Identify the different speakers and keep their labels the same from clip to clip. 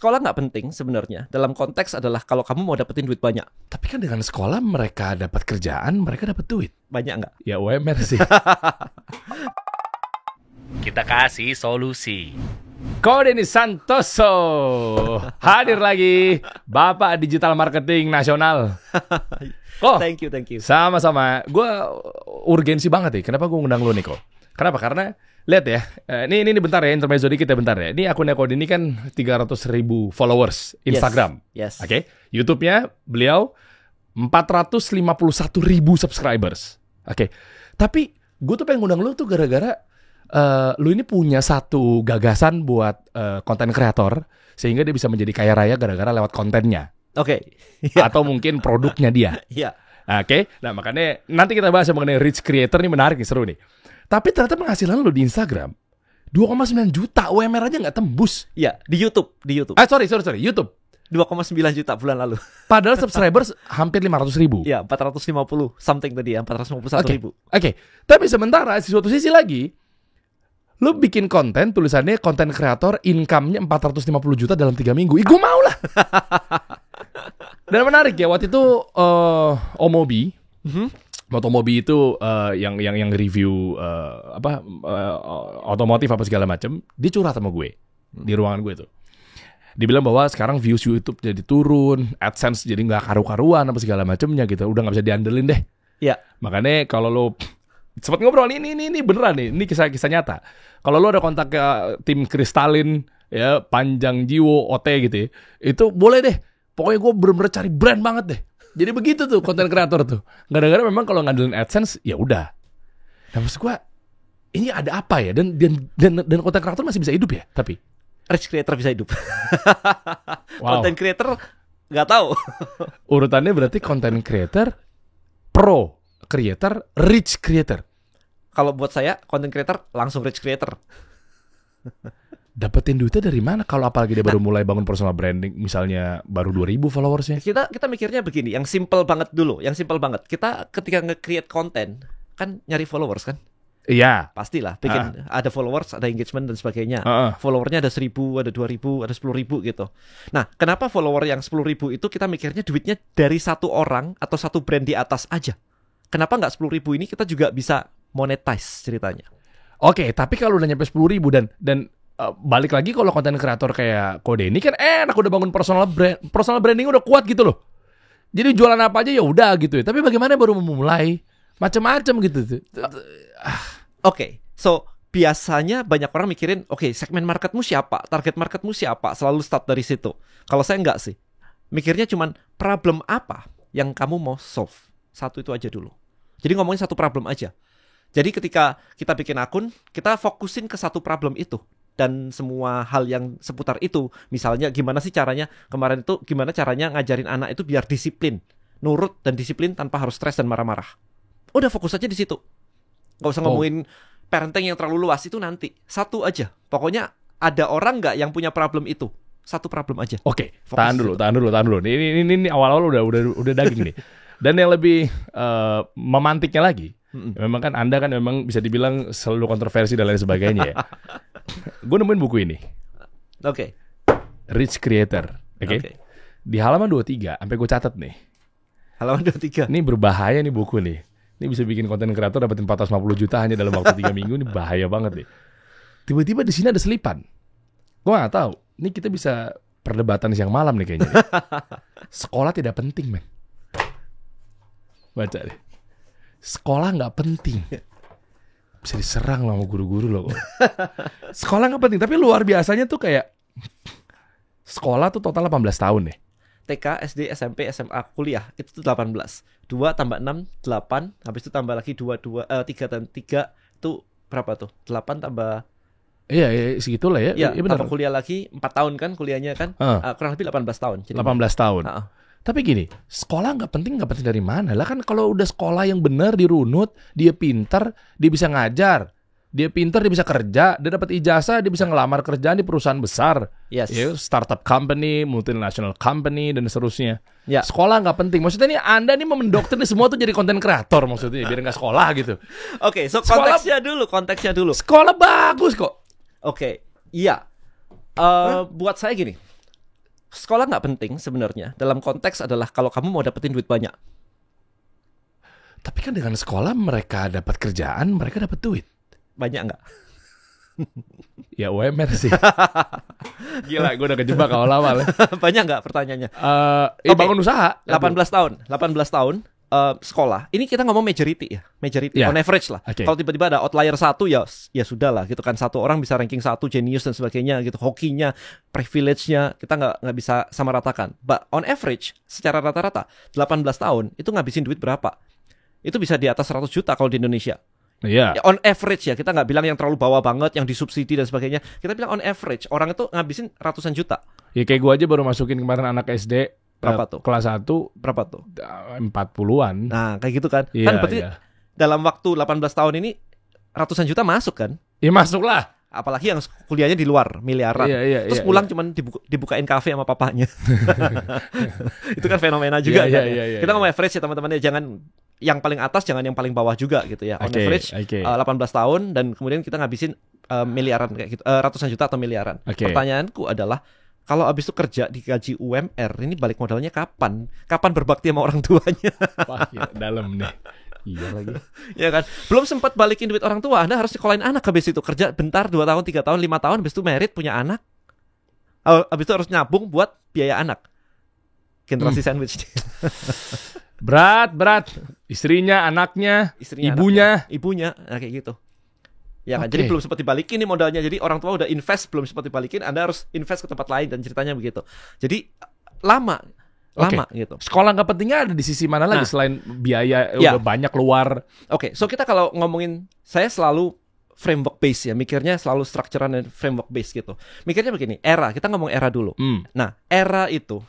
Speaker 1: sekolah nggak penting sebenarnya. Dalam konteks adalah kalau kamu mau dapetin duit banyak.
Speaker 2: Tapi kan dengan sekolah mereka dapat kerjaan, mereka dapat duit.
Speaker 1: Banyak nggak?
Speaker 2: Ya UMR sih.
Speaker 3: Kita kasih solusi.
Speaker 2: Denny Santoso hadir lagi, Bapak Digital Marketing Nasional.
Speaker 1: Thank you.
Speaker 2: Sama-sama. Gue urgensi banget nih. Kenapa gue ngundang lu nih kok? Kenapa? Karena lihat ya, ini bentar ya, intermezzo dikit ya bentar ya. Ini akunnya Ko Denny kan 300.000 followers Instagram.
Speaker 1: Yes.
Speaker 2: Oke. YouTube-nya beliau 451.000 subscribers. Oke. Tapi gue tuh pengen ngundang lu tuh gara-gara lu ini punya satu gagasan buat konten kreator sehingga dia bisa menjadi kaya raya gara-gara lewat kontennya.
Speaker 1: Oke.
Speaker 2: Atau mungkin produknya dia.
Speaker 1: Iya.
Speaker 2: Oke. Nah, makanya nanti kita bahas mengenai rich creator, ini menarik nih, seru nih. Tapi ternyata penghasilan lu di Instagram 2,9 juta, UMR aja nggak tembus.
Speaker 1: Iya, di YouTube.
Speaker 2: Sorry, YouTube
Speaker 1: 2,9 juta bulan lalu.
Speaker 2: Padahal subscribers hampir 500.000.
Speaker 1: Iya, 450 something tadi ya, 451.000.
Speaker 2: Oke. Tapi sementara di suatu sisi lagi, lu bikin konten, tulisannya konten kreator, income-nya 450 juta dalam 3 minggu. Gue mau lah. Dan menarik ya, waktu itu Omobi, Motomobi itu yang review otomotif apa segala macam, dia curhat sama gue di ruangan gue tuh. Dia bilang bahwa sekarang views YouTube jadi turun, AdSense jadi nggak karu-karuan apa segala macamnya gitu, udah nggak bisa diandelin deh.
Speaker 1: Iya.
Speaker 2: Makanya kalau lo sempat ngobrol ini beneran nih, ini kisah nyata. Kalau lo ada kontak ke tim Kristalin, ya Panjang Jiwo, OT gitu ya, itu boleh deh. Pokoknya gue bener-bener cari brand banget deh. Jadi begitu tuh konten kreator tuh. Gara-gara memang kalau ngandelin AdSense ya udah. Nah, maksud gue ini ada apa ya? Dan konten kreator masih bisa hidup ya? Tapi
Speaker 1: rich creator bisa hidup.
Speaker 2: Wow.
Speaker 1: Konten creator nggak tahu.
Speaker 2: Urutannya berarti konten creator, pro creator, rich creator.
Speaker 1: Kalau buat saya konten creator langsung rich creator.
Speaker 2: Dapetin duitnya dari mana? Kalau apalagi dia baru mulai bangun personal branding, misalnya baru 2.000 followersnya.
Speaker 1: Kita mikirnya begini, yang simple banget dulu, Kita ketika nge-create konten kan nyari followers kan?
Speaker 2: Iya.
Speaker 1: Pastilah, bikin ada followers, ada engagement dan sebagainya. Followernya ada 1.000, ada 2.000, ada 10.000 gitu. Nah, kenapa follower yang 10.000 itu kita mikirnya duitnya dari satu orang atau satu brand di atas aja? Kenapa nggak 10.000 ini kita juga bisa monetize ceritanya?
Speaker 2: Oke, tapi kalau udah nyampe 10.000 dan balik lagi kalau konten kreator kayak Ko Denny kan enak, udah bangun personal branding udah kuat gitu loh. Jadi jualan apa aja ya udah gitu ya. Tapi bagaimana baru memulai macam-macam gitu.
Speaker 1: Oke, so biasanya banyak orang mikirin, segmen marketmu siapa, target marketmu siapa, selalu start dari situ. Kalau saya enggak sih, mikirnya cuman problem apa yang kamu mau solve. Satu itu aja dulu. Jadi ngomongin satu problem aja. Jadi ketika kita bikin akun, kita fokusin ke satu problem itu. Dan semua hal yang seputar itu. Misalnya gimana sih caranya, kemarin itu gimana caranya ngajarin anak itu biar disiplin, nurut dan disiplin tanpa harus stres dan marah-marah. Udah fokus aja di situ. Gak usah ngomongin parenting yang terlalu luas, itu nanti. Satu aja. Pokoknya ada orang gak yang punya problem itu? Satu problem aja.
Speaker 2: Oke, tahan dulu. Ini awal-awal udah daging nih. Dan yang lebih memantiknya lagi, memang kan Anda kan memang bisa dibilang selalu kontroversi dan lain sebagainya ya. Gue nemuin buku ini.
Speaker 1: Oke.
Speaker 2: Rich Creator. Oke. Di halaman 23, sampai gue catat nih.
Speaker 1: Halaman 23.
Speaker 2: Ini berbahaya nih buku nih. Ini bisa bikin konten kreator dapetin 450 juta hanya dalam waktu 3 minggu. Ini bahaya banget nih. Tiba-tiba di sini ada selipan. Gue gak tahu. Ini kita bisa perdebatan siang malam nih kayaknya. Nih. Sekolah tidak penting, men. Baca deh. Sekolah gak penting. Bisa diserang loh sama guru-guru loh. Sekolah gak penting. Tapi luar biasanya tuh kayak sekolah tuh total 18 tahun nih.
Speaker 1: TK, SD, SMP, SMA, kuliah itu tuh 18. 2 tambah 6, 8. Habis itu tambah lagi 3 dan 3 itu berapa tuh? 8 tambah...
Speaker 2: Iya segitulah ya.
Speaker 1: Iya,
Speaker 2: benar.
Speaker 1: tambah kuliah lagi 4 tahun kan kuliahnya kan. Kurang lebih 18 tahun. Jadi
Speaker 2: 18 tahun. Tapi gini, sekolah nggak penting dari mana? Lah kan kalau udah sekolah yang benar dirunut, dia pintar, dia bisa ngajar, dia pintar, dia bisa kerja, dia dapat ijazah, dia bisa ngelamar kerjaan di perusahaan besar,
Speaker 1: yes.
Speaker 2: Ya, startup company, multinational company dan seterusnya.
Speaker 1: Ya.
Speaker 2: Sekolah nggak penting. Maksudnya nih Anda nih mendoktrin semua tuh jadi konten kreator maksudnya, biar nggak sekolah gitu.
Speaker 1: Oke, so konteksnya dulu.
Speaker 2: Sekolah bagus kok.
Speaker 1: Oke, iya. Buat saya gini. sekolah nggak penting sebenarnya. Dalam konteks adalah kalau kamu mau dapetin duit banyak.
Speaker 2: Tapi kan dengan sekolah mereka dapat kerjaan, mereka dapat duit.
Speaker 1: Banyak nggak?
Speaker 2: Ya UMR sih. Gila, gue udah kejebak awal-awal.
Speaker 1: Banyak nggak pertanyaannya?
Speaker 2: Ya bangun usaha.
Speaker 1: 18 tahun sekolah. Ini kita ngomong majority ya, majority
Speaker 2: Ya.
Speaker 1: on average lah.
Speaker 2: Oke.
Speaker 1: Kalau tiba-tiba ada outlier satu ya sudah lah gitu kan, satu orang bisa ranking 1 genius dan sebagainya gitu, hokinya, privilege-nya kita nggak bisa sama ratakan. But on average secara rata-rata 18 tahun itu ngabisin duit berapa? Itu bisa di atas 100 juta kalau di Indonesia.
Speaker 2: Iya.
Speaker 1: Ya, on average ya, kita nggak bilang yang terlalu bawah banget, yang disubsidi dan sebagainya. Kita bilang on average, orang itu ngabisin ratusan juta.
Speaker 2: Ya kayak gue aja baru masukin kemarin anak SD
Speaker 1: Berapa tuh?
Speaker 2: kelas 1
Speaker 1: Berapa tuh?
Speaker 2: 40-an.
Speaker 1: Nah, kayak gitu kan.
Speaker 2: Iya,
Speaker 1: Kan berarti
Speaker 2: iya.
Speaker 1: dalam waktu 18 tahun ini ratusan juta masuk kan?
Speaker 2: Ya masuklah.
Speaker 1: Apalagi yang kuliahnya di luar, miliaran.
Speaker 2: Iya,
Speaker 1: Terus pulang cuman dibukain kafe sama papanya. Itu kan fenomena juga
Speaker 2: Iya,
Speaker 1: kan.
Speaker 2: iya, iya,
Speaker 1: Kita
Speaker 2: iya.
Speaker 1: ngomong average ya teman-teman ya, jangan yang paling atas, jangan yang paling bawah juga gitu ya. On
Speaker 2: Oke,
Speaker 1: average
Speaker 2: oke.
Speaker 1: 18 tahun dan kemudian kita ngabisin miliaran kayak gitu, ratusan juta atau miliaran.
Speaker 2: Oke.
Speaker 1: Pertanyaanku adalah kalau abis itu kerja digaji UMR, ini balik modalnya kapan? Kapan berbakti sama orang tuanya?
Speaker 2: Wah, ya, dalam nih. Iya lagi.
Speaker 1: Ya kan? Belum sempat balikin duit orang tua, Anda harus nyekolahin anak habis itu. Kerja bentar 2 tahun, 3 tahun, 5 tahun, habis itu merit punya anak. Habis itu harus nyabung buat biaya anak. Generasi sandwich.
Speaker 2: Berat. Istrinya, anaknya,
Speaker 1: Istrinya,
Speaker 2: ibunya.
Speaker 1: anaknya, ibunya, nah kayak gitu. Ya kan,
Speaker 2: Oke.
Speaker 1: jadi belum sempat dibalikin nih modalnya. Jadi orang tua udah invest, belum sempat dibalikin, Anda harus invest ke tempat lain dan ceritanya begitu. Jadi lama gitu.
Speaker 2: Sekolah nggak pentingnya ada di sisi mana lagi
Speaker 1: Nah.
Speaker 2: selain biaya
Speaker 1: Ya.
Speaker 2: udah banyak keluar.
Speaker 1: Oke, so kita kalau ngomongin, saya selalu framework base ya, mikirnya selalu structurean dan framework base gitu. Mikirnya begini, kita ngomong era dulu. Nah, era itu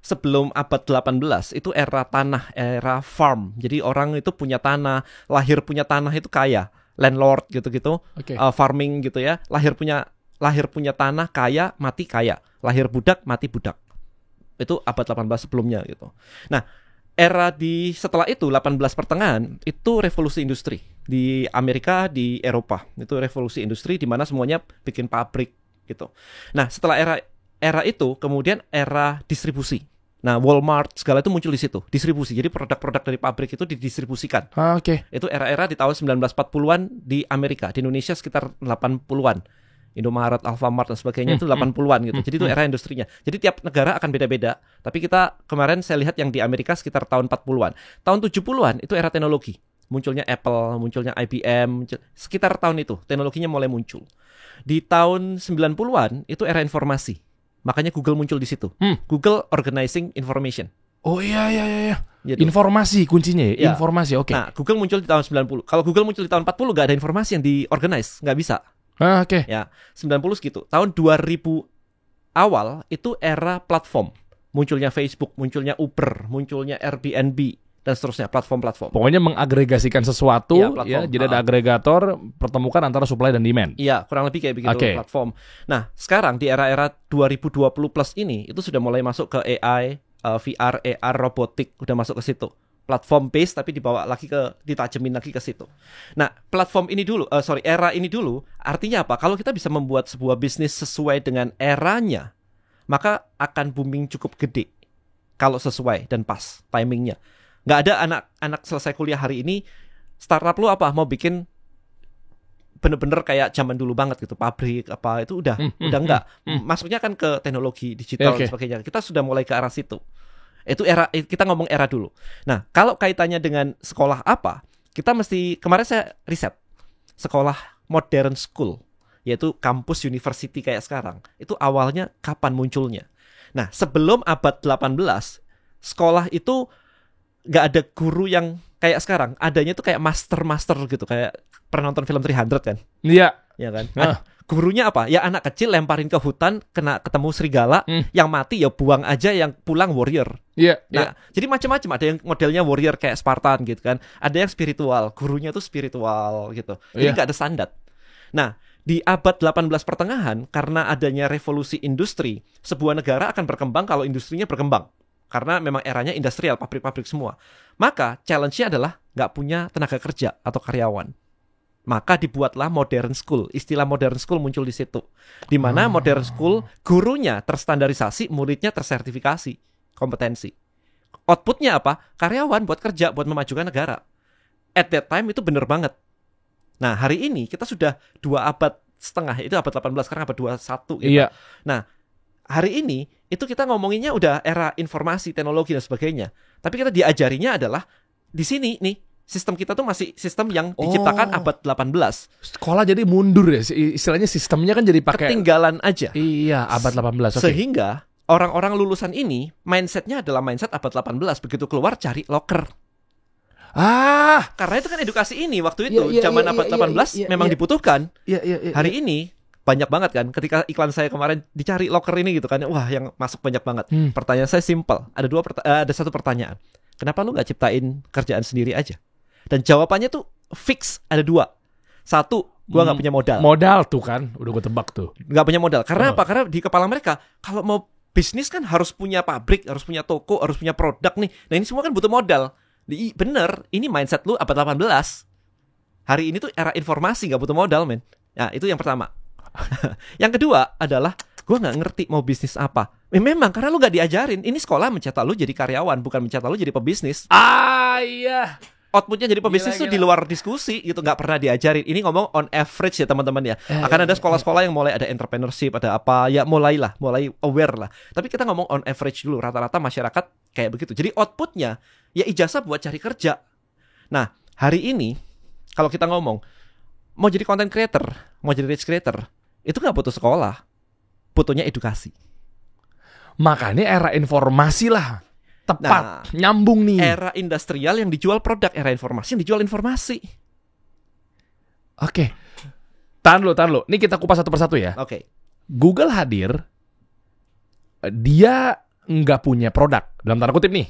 Speaker 1: sebelum abad 18 itu era tanah, era farm. Jadi orang itu punya tanah, lahir punya tanah itu kaya, landlord gitu-gitu,
Speaker 2: Oke.
Speaker 1: farming gitu ya. Lahir punya tanah kaya, mati kaya. Lahir budak, mati budak. Itu abad 18 sebelumnya gitu. Nah, era setelah itu 18 pertengahan itu revolusi industri di Amerika, di Eropa. Itu revolusi industri di mana semuanya bikin pabrik gitu. Nah, setelah era itu kemudian era distribusi. Nah, Walmart segala itu muncul di situ, distribusi. Jadi produk-produk dari pabrik itu didistribusikan.
Speaker 2: Oke.
Speaker 1: Itu era-era di tahun 1940-an di Amerika, di Indonesia sekitar 80-an. Indomaret, Alfamart dan sebagainya itu 80-an gitu. Jadi itu era industrinya. Jadi tiap negara akan beda-beda. Tapi kita kemarin saya lihat yang di Amerika sekitar tahun 40-an. Tahun 70-an itu era teknologi. Munculnya Apple, munculnya IBM, sekitar tahun itu teknologinya mulai muncul. Di tahun 90-an itu era informasi. Makanya Google muncul di situ. Google Organizing Information.
Speaker 2: Oh iya.
Speaker 1: Gitu.
Speaker 2: Informasi kuncinya ya.
Speaker 1: Ya.
Speaker 2: Informasi, oke.
Speaker 1: Nah, Google muncul di tahun 90. Kalau Google muncul di tahun 40 gak ada informasi yang di-organize, nggak bisa.
Speaker 2: Oke.
Speaker 1: Ya, 90 segitu. Tahun 2000 awal itu era platform. Munculnya Facebook, munculnya Uber, munculnya Airbnb dan seterusnya, platform-platform.
Speaker 2: Pokoknya mengagregasikan sesuatu
Speaker 1: Iya, platform.
Speaker 2: ya, jadi ada agregator pertemukan antara supply dan demand.
Speaker 1: Iya, kurang lebih kayak begitu
Speaker 2: Oke.
Speaker 1: platform. Nah, sekarang di era-era 2020 plus ini itu sudah mulai masuk ke AI, VR, AR, robotik, udah masuk ke situ. Platform base tapi dibawa lagi ditajemin lagi ke situ. Nah, platform ini dulu, era ini dulu, artinya apa? Kalau kita bisa membuat sebuah bisnis sesuai dengan eranya, maka akan booming cukup gede. Kalau sesuai dan pas timingnya. Nggak ada anak selesai kuliah hari ini, startup lu apa? Mau bikin bener-bener kayak zaman dulu banget gitu, pabrik apa itu udah enggak. Masuknya kan ke teknologi digital dan sebagainya. Kita sudah mulai ke arah situ. Itu era, kita ngomong era dulu. Nah, kalau kaitannya dengan sekolah apa, kita mesti, kemarin saya riset sekolah modern school, yaitu kampus university kayak sekarang. Itu awalnya kapan munculnya? Nah, sebelum abad 18, sekolah itu nggak ada guru yang kayak sekarang. Adanya itu kayak master gitu, kayak pernah nonton film 300 kan?
Speaker 2: Iya.
Speaker 1: Ya kan? Gurunya apa? Ya anak kecil lemparin ke hutan, ketemu serigala, yang mati ya buang aja, yang pulang warrior.
Speaker 2: Iya.
Speaker 1: Nah, jadi macam-macam, ada yang modelnya warrior kayak Spartan gitu kan. Ada yang spiritual, gurunya tuh spiritual gitu. Jadi nggak ada standar. Nah, di abad 18 pertengahan, karena adanya revolusi industri, sebuah negara akan berkembang kalau industrinya berkembang. Karena memang eranya industrial, pabrik-pabrik semua. Maka challenge-nya adalah nggak punya tenaga kerja atau karyawan. Maka dibuatlah modern school. Istilah modern school muncul di situ. Di mana modern school gurunya terstandarisasi, muridnya tersertifikasi kompetensi. Outputnya apa? Karyawan buat kerja, buat memajukan negara. At that time itu bener banget. Nah, hari ini kita sudah 2 abad setengah, itu abad 18, sekarang abad 21 gitu.
Speaker 2: Iya.
Speaker 1: Nah, hari ini itu kita ngomonginnya udah era informasi, teknologi dan sebagainya. Tapi kita diajarinya adalah di sini nih. Sistem kita tuh masih sistem yang diciptakan abad 18.
Speaker 2: Sekolah jadi mundur ya. Istilahnya sistemnya kan jadi pakai
Speaker 1: Ketinggalan aja.
Speaker 2: Iya, abad 18. Oke.
Speaker 1: Sehingga orang-orang lulusan ini mindsetnya adalah mindset abad 18. Begitu keluar cari loker. Karena itu kan edukasi ini waktu itu zaman abad 18 memang dibutuhkan. Hari ini banyak banget kan. Ketika iklan saya kemarin dicari loker ini gitu kan. Wah, yang masuk banyak banget. Pertanyaan saya simple. Ada satu pertanyaan. Kenapa lu nggak ciptain kerjaan sendiri aja? Dan jawabannya tuh fix ada 2. 1, gua nggak punya modal.
Speaker 2: Modal tuh kan, udah gue tebak tuh.
Speaker 1: Nggak punya modal. Karena apa? Karena di kepala mereka kalau mau bisnis kan harus punya pabrik, harus punya toko, harus punya produk nih. Nah ini semua kan butuh modal. Bener, ini mindset lu abad 18. Hari ini tuh era informasi, nggak butuh modal, men. Nah itu yang pertama. Yang kedua adalah gua nggak ngerti mau bisnis apa. Memang karena lu nggak diajarin. Ini sekolah mencetak lu jadi karyawan, bukan mencetak lu jadi pebisnis.
Speaker 2: Iya.
Speaker 1: Outputnya jadi pebisnis tuh di luar diskusi gitu, nggak pernah diajarin. Ini ngomong on average ya teman-teman ya. Akan ada sekolah-sekolah yang mulai ada entrepreneurship, ada apa ya, mulai aware lah. Tapi kita ngomong on average dulu, rata-rata masyarakat kayak begitu. Jadi outputnya ya ijazah buat cari kerja. Nah hari ini kalau kita ngomong mau jadi content creator, mau jadi rich creator, itu nggak butuh sekolah, butuhnya edukasi.
Speaker 2: Makanya era informasi lah. Tepat, nyambung nih.
Speaker 1: Era industrial yang dijual produk, era informasi yang dijual informasi.
Speaker 2: Oke. Tahan lo. Ini kita kupas satu persatu ya.
Speaker 1: Oke.
Speaker 2: Google hadir, dia nggak punya produk, dalam tanda kutip nih.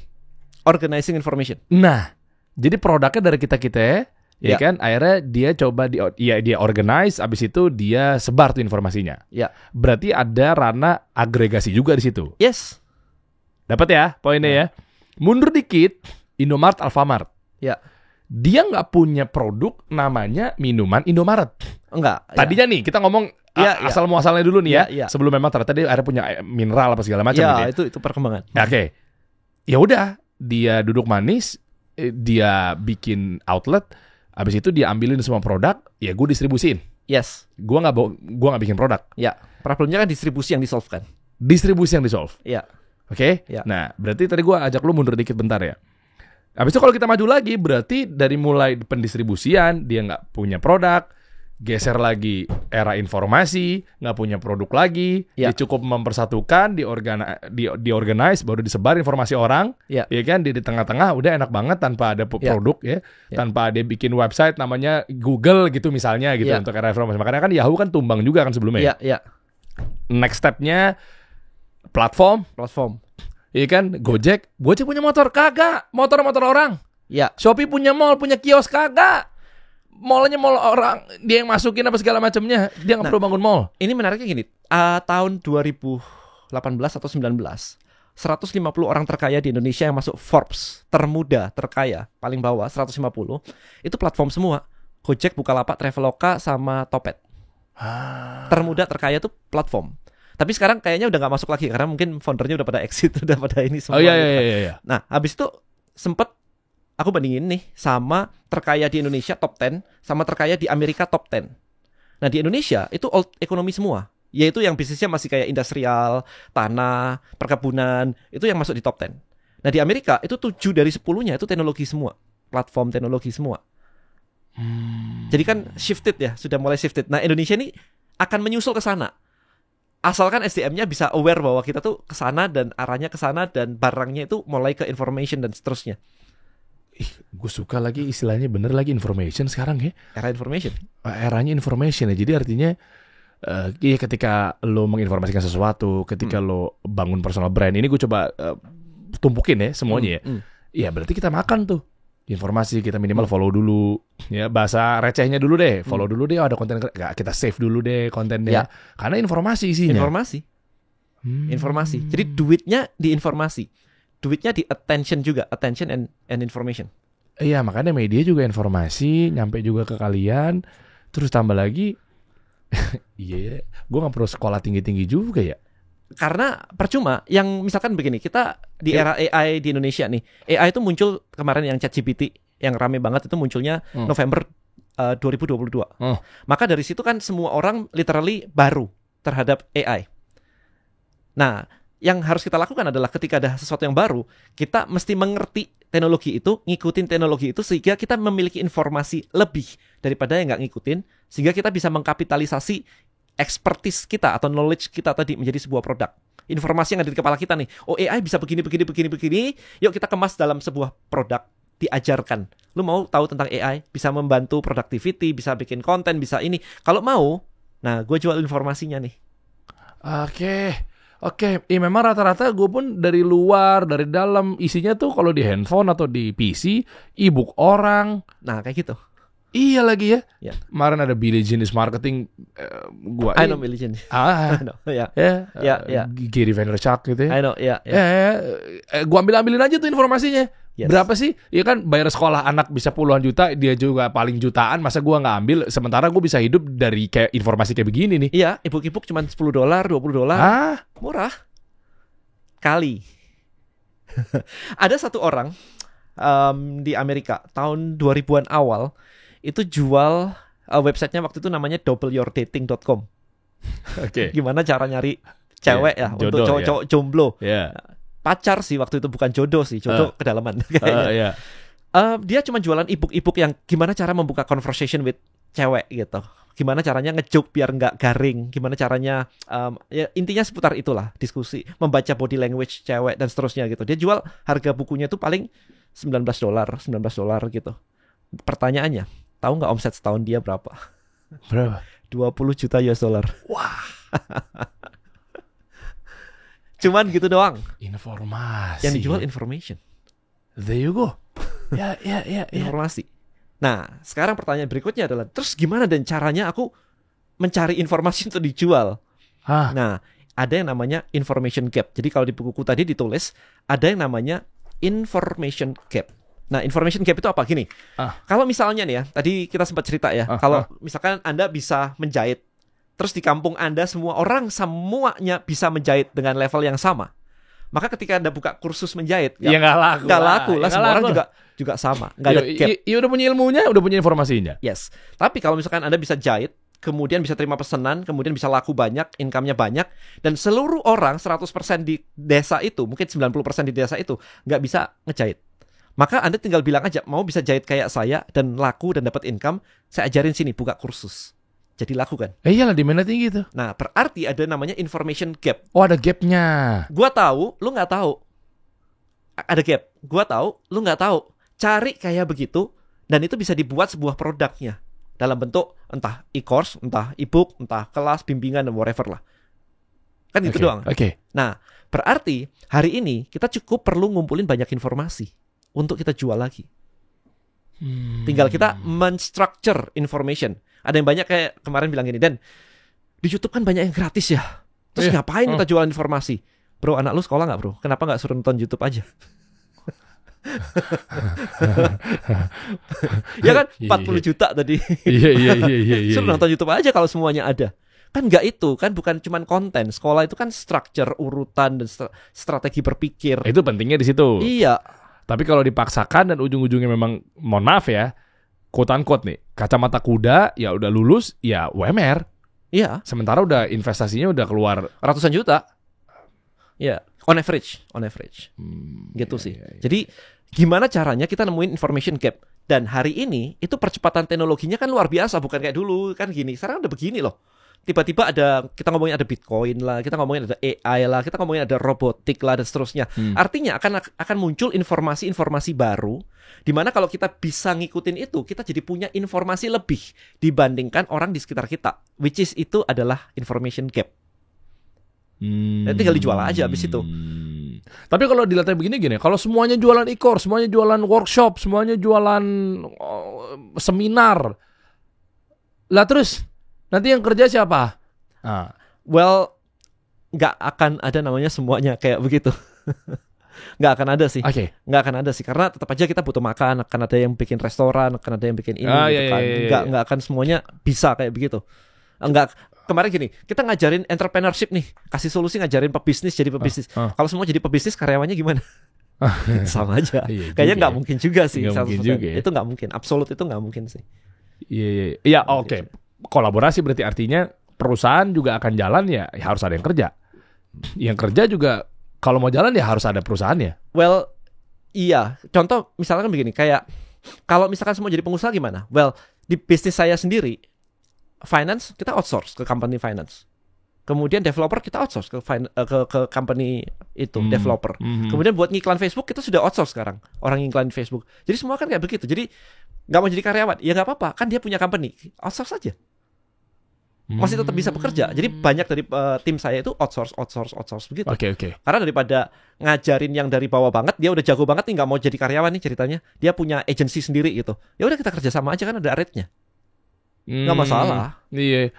Speaker 1: Organizing information.
Speaker 2: Nah, jadi produknya dari kita ya kan. Akhirnya dia coba dia organize, abis itu dia sebar tuh informasinya.
Speaker 1: Ya.
Speaker 2: Berarti ada ranah agregasi juga di situ.
Speaker 1: Yes.
Speaker 2: Dapat ya poinnya ya. Mundur dikit, Indomaret, Alfamart.
Speaker 1: Ya.
Speaker 2: Dia nggak punya produk namanya minuman Indomaret.
Speaker 1: Enggak.
Speaker 2: Tadinya nih kita ngomong asal muasalnya dulu nih ya. Sebelum memang ternyata dia akhirnya punya mineral apa segala macam.
Speaker 1: Ya,
Speaker 2: gitu ya.
Speaker 1: itu perkembangan.
Speaker 2: Oke. Ya udah, dia duduk manis, dia bikin outlet, habis itu dia ambilin semua produk, ya gue distribusiin.
Speaker 1: Yes.
Speaker 2: Gue nggak bikin produk.
Speaker 1: Ya. Problemnya kan distribusi yang disolve kan.
Speaker 2: Distribusi yang disolve.
Speaker 1: Ya.
Speaker 2: Oke?
Speaker 1: Ya.
Speaker 2: Nah, berarti tadi gue ajak lu mundur dikit bentar ya. Habis itu kalau kita maju lagi, berarti dari mulai pendistribusian, dia nggak punya produk, geser lagi era informasi, nggak punya produk lagi, dia cukup mempersatukan, diorganize, baru disebar informasi orang, ya kan, di tengah-tengah udah enak banget tanpa ada produk tanpa dia bikin website namanya Google gitu misalnya gitu untuk era informasi. Makanya kan Yahoo kan tumbang juga kan sebelumnya. Next stepnya platform. Iya kan, Gojek punya motor kagak, motor orang.
Speaker 1: Ya.
Speaker 2: Shopee punya mall, punya kios kagak. Mallnya mall orang, dia yang masukin apa segala macamnya. Dia nggak perlu bangun mall.
Speaker 1: Ini menariknya gini, tahun 2018 atau 19, 150 orang terkaya di Indonesia yang masuk Forbes, termuda, terkaya, paling bawah 150, itu platform semua. Gojek, Bukalapak, Traveloka, sama Topet. Termuda, terkaya itu platform. Tapi sekarang kayaknya udah nggak masuk lagi karena mungkin foundernya udah pada exit, udah pada ini semua.
Speaker 2: Oh iya.
Speaker 1: Nah, habis itu sempet aku bandingin nih sama terkaya di Indonesia top 10 sama terkaya di Amerika top 10. Nah, di Indonesia itu old economy semua, yaitu yang bisnisnya masih kayak industrial, tanah, perkebunan, itu yang masuk di top 10. Nah, di Amerika itu 7 dari 10-nya itu teknologi semua, platform teknologi semua. Jadi kan shifted ya, sudah mulai shifted. Nah, Indonesia ini akan menyusul ke sana. Asalkan SDM-nya bisa aware bahwa kita tuh ke sana dan arahnya ke sana dan barangnya itu mulai ke information dan seterusnya.
Speaker 2: Gue suka lagi istilahnya bener lagi information sekarang ya.
Speaker 1: Era information.
Speaker 2: Eranya information ya. Jadi artinya ketika lo menginformasikan sesuatu, ketika lo bangun personal brand, ini gue coba tumpukin ya semuanya ya. Ya berarti kita makan tuh informasi, kita minimal follow dulu ya, bahasa recehnya dulu deh, follow dulu deh, ada konten kita save dulu deh kontennya, karena informasi isinya. Informasi. Jadi duitnya di informasi, duitnya di attention juga, attention and information. Iya, makanya media juga informasi, nyampe juga ke kalian. Terus tambah lagi, iya ya, gue nggak perlu sekolah tinggi-tinggi juga ya.
Speaker 1: Karena percuma, yang misalkan begini, kita di era AI di Indonesia nih, AI itu muncul kemarin yang ChatGPT, yang rame banget itu munculnya November 2022. Maka dari situ kan semua orang literally baru terhadap AI. Nah, yang harus kita lakukan adalah ketika ada sesuatu yang baru, kita mesti mengerti teknologi itu, ngikutin teknologi itu sehingga kita memiliki informasi lebih daripada yang nggak ngikutin, sehingga kita bisa mengkapitalisasi expertise kita atau knowledge kita tadi menjadi sebuah produk. Informasi yang ada di kepala kita nih, oh AI bisa begini, yuk kita kemas dalam sebuah produk, diajarkan. Lu mau tahu tentang AI, bisa membantu productivity, bisa bikin konten, bisa ini. Kalau mau, nah gue jual informasinya nih.
Speaker 2: Oke, memang rata-rata gue pun dari luar, dari dalam, isinya tuh kalau di handphone atau di PC, e-book orang.
Speaker 1: Nah, kayak gitu.
Speaker 2: Iya lagi ya.
Speaker 1: Ya.
Speaker 2: Kemarin ada Billie Jean is Marketing,
Speaker 1: I know Billie Jean.
Speaker 2: I
Speaker 1: know, ya.
Speaker 2: Gary Vaynerchuk gitu ya.
Speaker 1: I know, ya.
Speaker 2: Gue ambilin aja tuh informasinya.
Speaker 1: Yes.
Speaker 2: Berapa sih? Ya kan bayar sekolah anak bisa puluhan juta, dia juga paling jutaan. Masa gue nggak ambil? Sementara gue bisa hidup dari kayak informasi kayak begini nih.
Speaker 1: Iya, e-book cuma $10, $20. Murah. Kali. Ada satu orang di Amerika tahun 2000-an awal itu jual websitenya waktu itu namanya doubleyourdating.com.
Speaker 2: Oke.
Speaker 1: Gimana cara nyari cewek ya
Speaker 2: jodoh,
Speaker 1: untuk cowok-cowok jomblo. Pacar sih waktu itu, bukan jodoh sih, jodoh kedalaman kayaknya. Dia cuma jualan e-book yang gimana cara membuka conversation with cewek gitu. Gimana caranya nge-joke biar nggak garing, gimana caranya ya intinya seputar itulah, diskusi, membaca body language cewek dan seterusnya gitu. Dia jual harga bukunya tuh paling $19 gitu. Pertanyaannya, tahu nggak omset setahun dia berapa?
Speaker 2: Berapa?
Speaker 1: $20 juta.
Speaker 2: Wah.
Speaker 1: Cuman gitu doang.
Speaker 2: Informasi.
Speaker 1: Yang dijual information.
Speaker 2: There you go. Ya.
Speaker 1: Informasi. Nah, sekarang pertanyaan berikutnya adalah, terus gimana dan caranya aku mencari informasi untuk dijual? Nah, ada yang namanya information gap. Jadi kalau di bukuku tadi ditulis, ada yang namanya information gap. Nah, information gap itu apa? Gini, kalau misalnya nih ya, tadi kita sempat cerita ya, kalau misalkan Anda bisa menjahit, terus di kampung Anda semua orang semuanya bisa menjahit dengan level yang sama, maka ketika Anda buka kursus menjahit,
Speaker 2: ya nggak laku
Speaker 1: lah. Semua orang juga sama, nggak ada gap.
Speaker 2: Iya udah punya ilmunya, udah punya informasinya.
Speaker 1: Yes. Tapi kalau misalkan Anda bisa jahit, kemudian bisa terima pesanan, kemudian bisa laku banyak, income-nya banyak, dan seluruh orang 100% di desa itu, mungkin 90% di desa itu nggak bisa ngejahit, maka Anda tinggal bilang aja, mau bisa jahit kayak saya dan laku dan dapat income, saya ajarin sini, buka kursus. Jadi laku kan?
Speaker 2: Iyalah, demandnya tinggi tuh.
Speaker 1: Nah, berarti ada namanya information gap.
Speaker 2: Oh, ada gapnya.
Speaker 1: Gua tahu, lu nggak tahu. Ada gap. Gua tahu, lu nggak tahu. Cari kayak begitu, dan itu bisa dibuat sebuah produknya dalam bentuk entah e-course, entah e-book, entah kelas, bimbingan, dan whatever lah. Kan itu doang. Nah, berarti hari ini kita cukup perlu ngumpulin banyak informasi untuk kita jual lagi. Tinggal kita men-structure information. Ada yang banyak kayak kemarin bilang gini, Dan, di YouTube kan banyak yang gratis ya. Terus ngapain kita jualan informasi? Bro, anak lu sekolah gak bro? Kenapa gak suruh nonton YouTube aja? Ya kan 40 juta tadi.
Speaker 2: Iya.
Speaker 1: Suruh nonton YouTube aja kalau semuanya ada. Kan gak itu, kan bukan cuman konten. Sekolah itu kan structure, urutan, dan strategi berpikir.
Speaker 2: Itu pentingnya di situ.
Speaker 1: Iya.
Speaker 2: Tapi kalau dipaksakan dan ujung-ujungnya memang, mohon maaf ya, quote-unquote nih, kacamata kuda, ya udah lulus, ya UMR.
Speaker 1: Iya.
Speaker 2: Sementara udah investasinya udah keluar
Speaker 1: ratusan juta. Ya, on average. Gitu sih. Jadi gimana caranya kita nemuin information gap? Dan hari ini itu percepatan teknologinya kan luar biasa, bukan kayak dulu kan gini. Sekarang udah begini loh. Tiba-tiba kita ngomongin ada Bitcoin lah, kita ngomongin ada AI lah, kita ngomongin ada robotik lah dan seterusnya. Artinya akan muncul informasi-informasi baru, di mana kalau kita bisa ngikutin itu, kita jadi punya informasi lebih dibandingkan orang di sekitar kita, which is itu adalah information gap. Nanti tinggal dijual aja abis itu.
Speaker 2: Tapi kalau dilihatnya begini gini, kalau semuanya jualan e-course, semuanya jualan workshop, semuanya jualan seminar, lah terus nanti yang kerja siapa?
Speaker 1: Well, nggak akan ada namanya semuanya kayak begitu. Nggak akan ada sih.
Speaker 2: Oke.
Speaker 1: Nggak akan ada sih, karena tetap aja kita butuh makan. Akan ada yang bikin restoran, akan ada yang bikin ini gitu kan. Nggak akan semuanya bisa kayak begitu. Enggak. Kemarin gini, kita ngajarin entrepreneurship nih, kasih solusi ngajarin pebisnis jadi pebisnis. Kalau semua jadi pebisnis, karyawannya gimana? Sama aja. Kayaknya nggak mungkin juga sih.
Speaker 2: Nggak mungkin juga ya.
Speaker 1: Itu nggak mungkin. Absolut itu nggak mungkin sih.
Speaker 2: Iya, oke. Kolaborasi berarti artinya perusahaan juga akan jalan ya harus ada yang kerja. Yang kerja juga kalau mau jalan ya harus ada perusahaannya.
Speaker 1: Well, iya. Contoh misalkan begini, kayak kalau misalkan semua jadi pengusaha gimana? Well, di bisnis saya sendiri, finance kita outsource ke company finance. Kemudian developer kita outsource ke company itu developer. Kemudian buat ngiklan Facebook kita sudah outsource sekarang, orang ngiklan Facebook. Jadi semua kan kayak begitu. Jadi nggak mau jadi karyawan, ya nggak apa-apa, kan dia punya company, outsource saja. Masih tetap bisa bekerja. Jadi banyak dari tim saya itu outsource begitu.
Speaker 2: Oke.
Speaker 1: Karena daripada ngajarin yang dari bawah banget, dia udah jago banget nih, nggak mau jadi karyawan nih ceritanya. Dia punya agency sendiri gitu. Ya udah kita kerja sama aja kan ada rate-nya. Nggak masalah.
Speaker 2: Iya.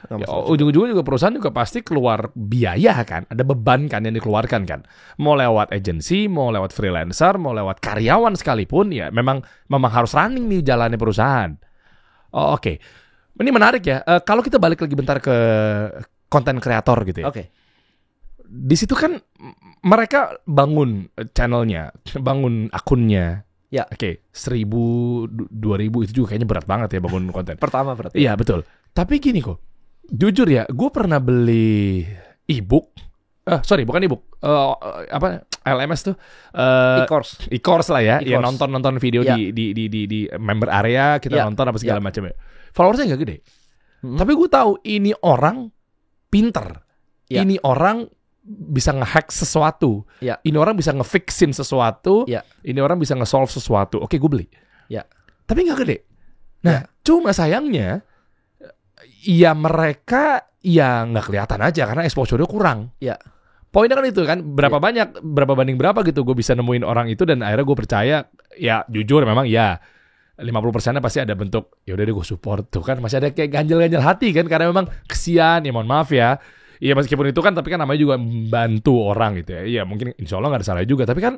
Speaker 2: Ujung-ujungnya juga perusahaan juga pasti keluar biaya kan, ada beban kan yang dikeluarkan kan. Mau lewat agency, mau lewat freelancer, mau lewat karyawan sekalipun ya memang harus running nih jalannya perusahaan. Oke. Ini menarik ya. Kalau kita balik lagi bentar ke konten kreator gitu ya.
Speaker 1: Oke.
Speaker 2: Di situ kan mereka bangun channelnya, bangun akunnya.
Speaker 1: Ya.
Speaker 2: Oke, 1.000, 2.000 itu juga kayaknya berat banget ya bangun konten.
Speaker 1: Pertama berarti.
Speaker 2: Iya betul. Tapi gini kok, jujur ya, gue pernah beli e-book. Bukan e-book. LMS tuh. E-course lah ya. Ya nonton video di member area kita nonton apa segala macam ya. Followersnya nggak gede. Tapi gue tahu ini orang pinter. Ini orang bisa nge-hack sesuatu. Ini orang bisa nge-fixin sesuatu. Ini orang bisa nge-solve sesuatu. Oke, gue beli. Tapi nggak gede. Nah, cuma sayangnya, ya mereka ya nggak kelihatan aja karena exposure-nya kurang. Poinnya kan itu kan, berapa banyak, berapa banding berapa gitu gue bisa nemuin orang itu dan akhirnya gue percaya, ya jujur memang ya 50%-nya pasti ada bentuk, ya udah deh gue support tuh kan, masih ada kayak ganjel-ganjel hati kan, karena memang kesian, ya mohon maaf ya. Iya meskipun itu kan, tapi kan namanya juga membantu orang gitu ya. Iya mungkin insya Allah gak ada salah juga, tapi kan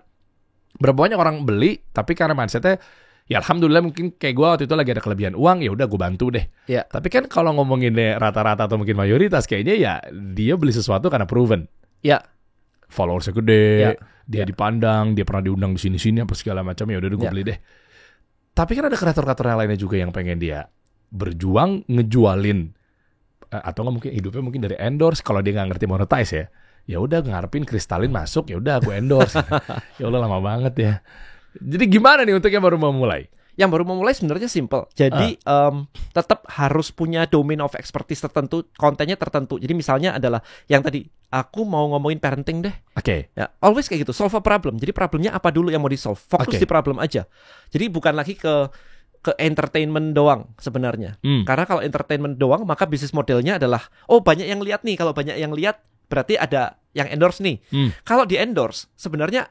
Speaker 2: berapa banyak orang beli, tapi karena mindsetnya, ya alhamdulillah mungkin kayak gue waktu itu lagi ada kelebihan uang, ya udah gue bantu deh. Tapi kan kalau ngomonginnya rata-rata atau mungkin mayoritas, kayaknya ya dia beli sesuatu karena proven. Followersnya gede, dia dipandang, dia pernah diundang di sini-sini apa segala macam, ya udah gue beli deh. Tapi kan ada kreator-kreator yang lainnya juga yang pengen dia berjuang ngejualin atau nggak mungkin hidupnya mungkin dari endorse kalau dia nggak ngerti monetize ya. Ya udah ngarepin kristalin masuk, ya udah gue endorse. Ya Allah lama banget ya. Jadi gimana nih untuk yang baru mau mulai?
Speaker 1: Yang baru memulai sebenarnya simple. Jadi tetap harus punya domain of expertise tertentu, kontennya tertentu. Jadi misalnya adalah yang tadi aku mau ngomongin parenting deh. Ya, always kayak gitu, solve a problem. Jadi problemnya apa dulu yang mau di solve? Fokus di problem aja. Jadi bukan lagi ke entertainment doang sebenarnya. Karena kalau entertainment doang maka bisnis modelnya adalah banyak yang lihat nih. Kalau banyak yang lihat berarti ada yang endorse nih. Kalau di endorse sebenarnya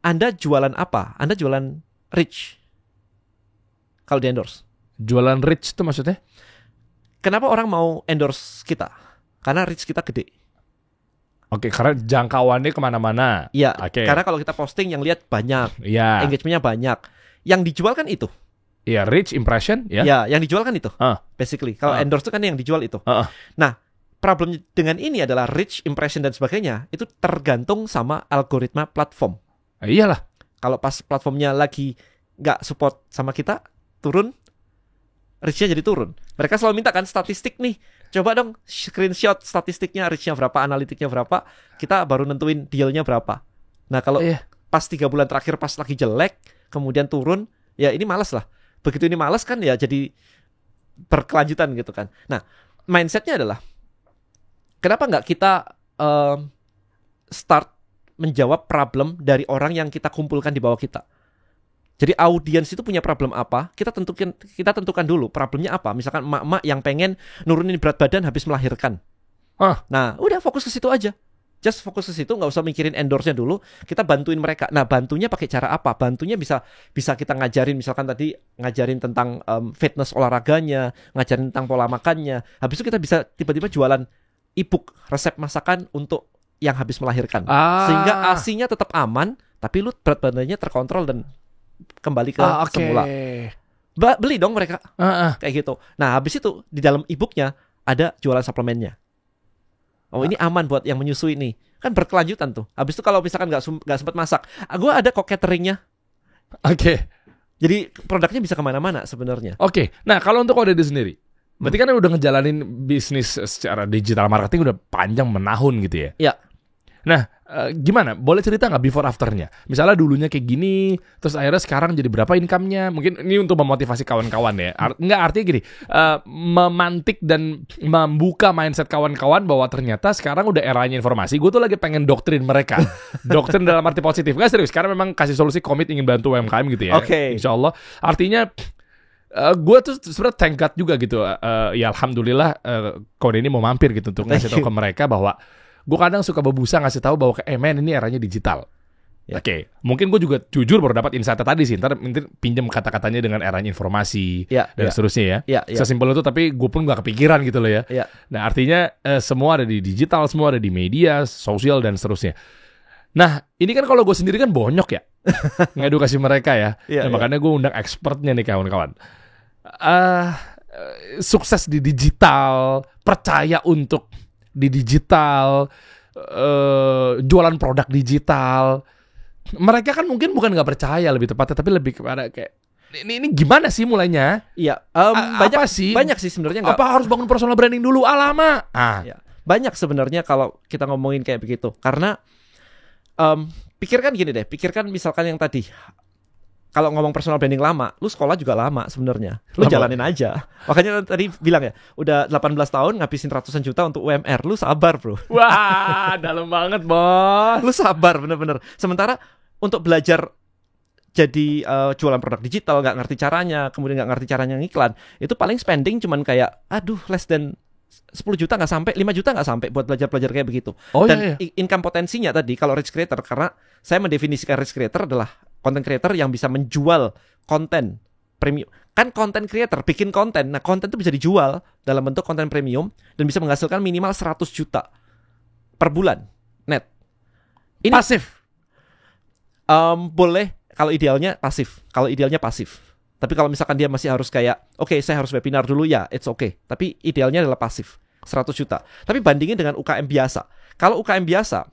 Speaker 1: Anda jualan apa? Anda jualan reach. Kalau di endorse.
Speaker 2: Jualan reach itu maksudnya?
Speaker 1: Kenapa orang mau endorse kita? Karena reach kita gede.
Speaker 2: Oke, karena jangkauannya kemana-mana.
Speaker 1: Iya, karena kalau kita posting yang lihat banyak, engagementnya banyak. Yang dijual kan itu.
Speaker 2: Iya, reach, impression, ya.
Speaker 1: Ya, yang dijual kan itu. Basically, kalau endorse itu kan yang dijual itu. Nah, problem dengan ini adalah reach, impression dan sebagainya itu tergantung sama algoritma platform.
Speaker 2: Iyalah.
Speaker 1: Kalau pas platformnya lagi nggak support sama kita, turun, reach-nya jadi turun. Mereka selalu minta kan statistik nih. Coba dong screenshot statistiknya, reach-nya berapa, analitiknya berapa. Kita baru nentuin deal-nya berapa. Nah kalau pas 3 bulan terakhir pas lagi jelek, kemudian turun, ya ini malas lah. Begitu ini malas kan ya jadi berkelanjutan gitu kan. Nah mindsetnya adalah, kenapa nggak kita start menjawab problem dari orang yang kita kumpulkan di bawah kita. Jadi audiens itu punya problem apa, kita tentukan dulu problemnya apa. Misalkan emak-emak yang pengen nurunin berat badan habis melahirkan. Nah, udah fokus ke situ aja. Just fokus ke situ, nggak usah mikirin endorse-nya dulu. Kita bantuin mereka. Nah, bantunya pakai cara apa? Bantunya bisa kita ngajarin, misalkan tadi ngajarin tentang fitness olahraganya, ngajarin tentang pola makannya. Habis itu kita bisa tiba-tiba jualan e-book resep masakan untuk yang habis melahirkan. Sehingga ASI-nya tetap aman, tapi lu berat badannya terkontrol dan kembali ke
Speaker 2: Oke.
Speaker 1: semula. Beli dong mereka kayak gitu. Nah habis itu di dalam e-booknya ada jualan suplemennya. Oh ini aman buat yang menyusui nih. Kan berkelanjutan tuh. Habis itu kalau misalkan nggak sempat masak, gue ada kok cateringnya.
Speaker 2: Oke.
Speaker 1: Jadi produknya bisa kemana-mana sebenarnya.
Speaker 2: Oke. Nah kalau untuk Kok Deddy sendiri, berarti kan udah ngejalanin bisnis secara digital marketing udah panjang menahun gitu ya?
Speaker 1: Iya.
Speaker 2: Nah, gimana? Boleh cerita nggak before afternya? Misalnya dulunya kayak gini, terus akhirnya sekarang jadi berapa income-nya? Mungkin ini untuk memotivasi kawan-kawan ya. Nggak, artinya gini, memantik dan membuka mindset kawan-kawan bahwa ternyata sekarang udah eranya informasi. Gue tuh lagi pengen doktrin mereka. Doktrin dalam arti positif. Nggak serius, karena memang kasih solusi komit ingin bantu UMKM gitu ya.
Speaker 1: Oke.
Speaker 2: Insya Allah. Artinya gue tuh sebenarnya thank God juga gitu. Ya alhamdulillah Kode ini mau mampir gitu untuk ngasih tahu ke mereka bahwa gue kadang suka bebusa ngasih tahu bahwa men ini eranya digital.
Speaker 1: Ya.
Speaker 2: Oke, mungkin gue juga jujur baru dapat insight tadi sih. Ntar pinjam kata-katanya dengan eranya informasi dan seterusnya ya. Sesimpel itu, tapi gue pun gak kepikiran gitu loh ya. Nah artinya semua ada di digital, semua ada di media, sosial dan seterusnya. Nah ini kan kalau gue sendiri kan bonyok ya ngedukasi mereka ya. Makanya gue undang expertnya nih kawan-kawan. Sukses di digital, percaya untuk di digital, jualan produk digital. Mereka kan mungkin bukan nggak percaya lebih tepatnya, tapi lebih kepada kayak ini gimana sih mulainya?
Speaker 1: Iya, banyak sih sebenarnya.
Speaker 2: Apa harus bangun personal branding dulu? Lama.
Speaker 1: Ya, banyak sebenarnya kalau kita ngomongin kayak begitu. Karena pikirkan gini deh, pikirkan misalkan yang tadi. Kalau ngomong personal branding lama, lu sekolah juga lama sebenarnya. Lu jalanin aja. Makanya tadi bilang ya, udah 18 tahun ngabisin ratusan juta untuk UMR. Lu sabar, bro.
Speaker 2: Wah, dalam banget, bos.
Speaker 1: Lu sabar, bener-bener. Sementara untuk belajar jadi jualan produk digital, nggak ngerti caranya, kemudian nggak ngerti caranya ngiklan, itu paling spending cuman kayak, less than 10 juta nggak sampai, 5 juta nggak sampai buat belajar kayak begitu. Dan income potensinya tadi kalau rich creator, karena saya mendefinisikan rich creator adalah content creator yang bisa menjual konten premium. Kan content creator bikin konten, nah konten itu bisa dijual dalam bentuk konten premium dan bisa menghasilkan minimal 100 juta per bulan net. Ini
Speaker 2: pasif.
Speaker 1: Boleh kalau idealnya pasif. Kalau idealnya pasif. Tapi kalau misalkan dia masih harus kayak, oke, saya harus webinar dulu ya, it's okay. Tapi idealnya adalah pasif, 100 juta. Tapi bandingin dengan UKM biasa. Kalau UKM biasa,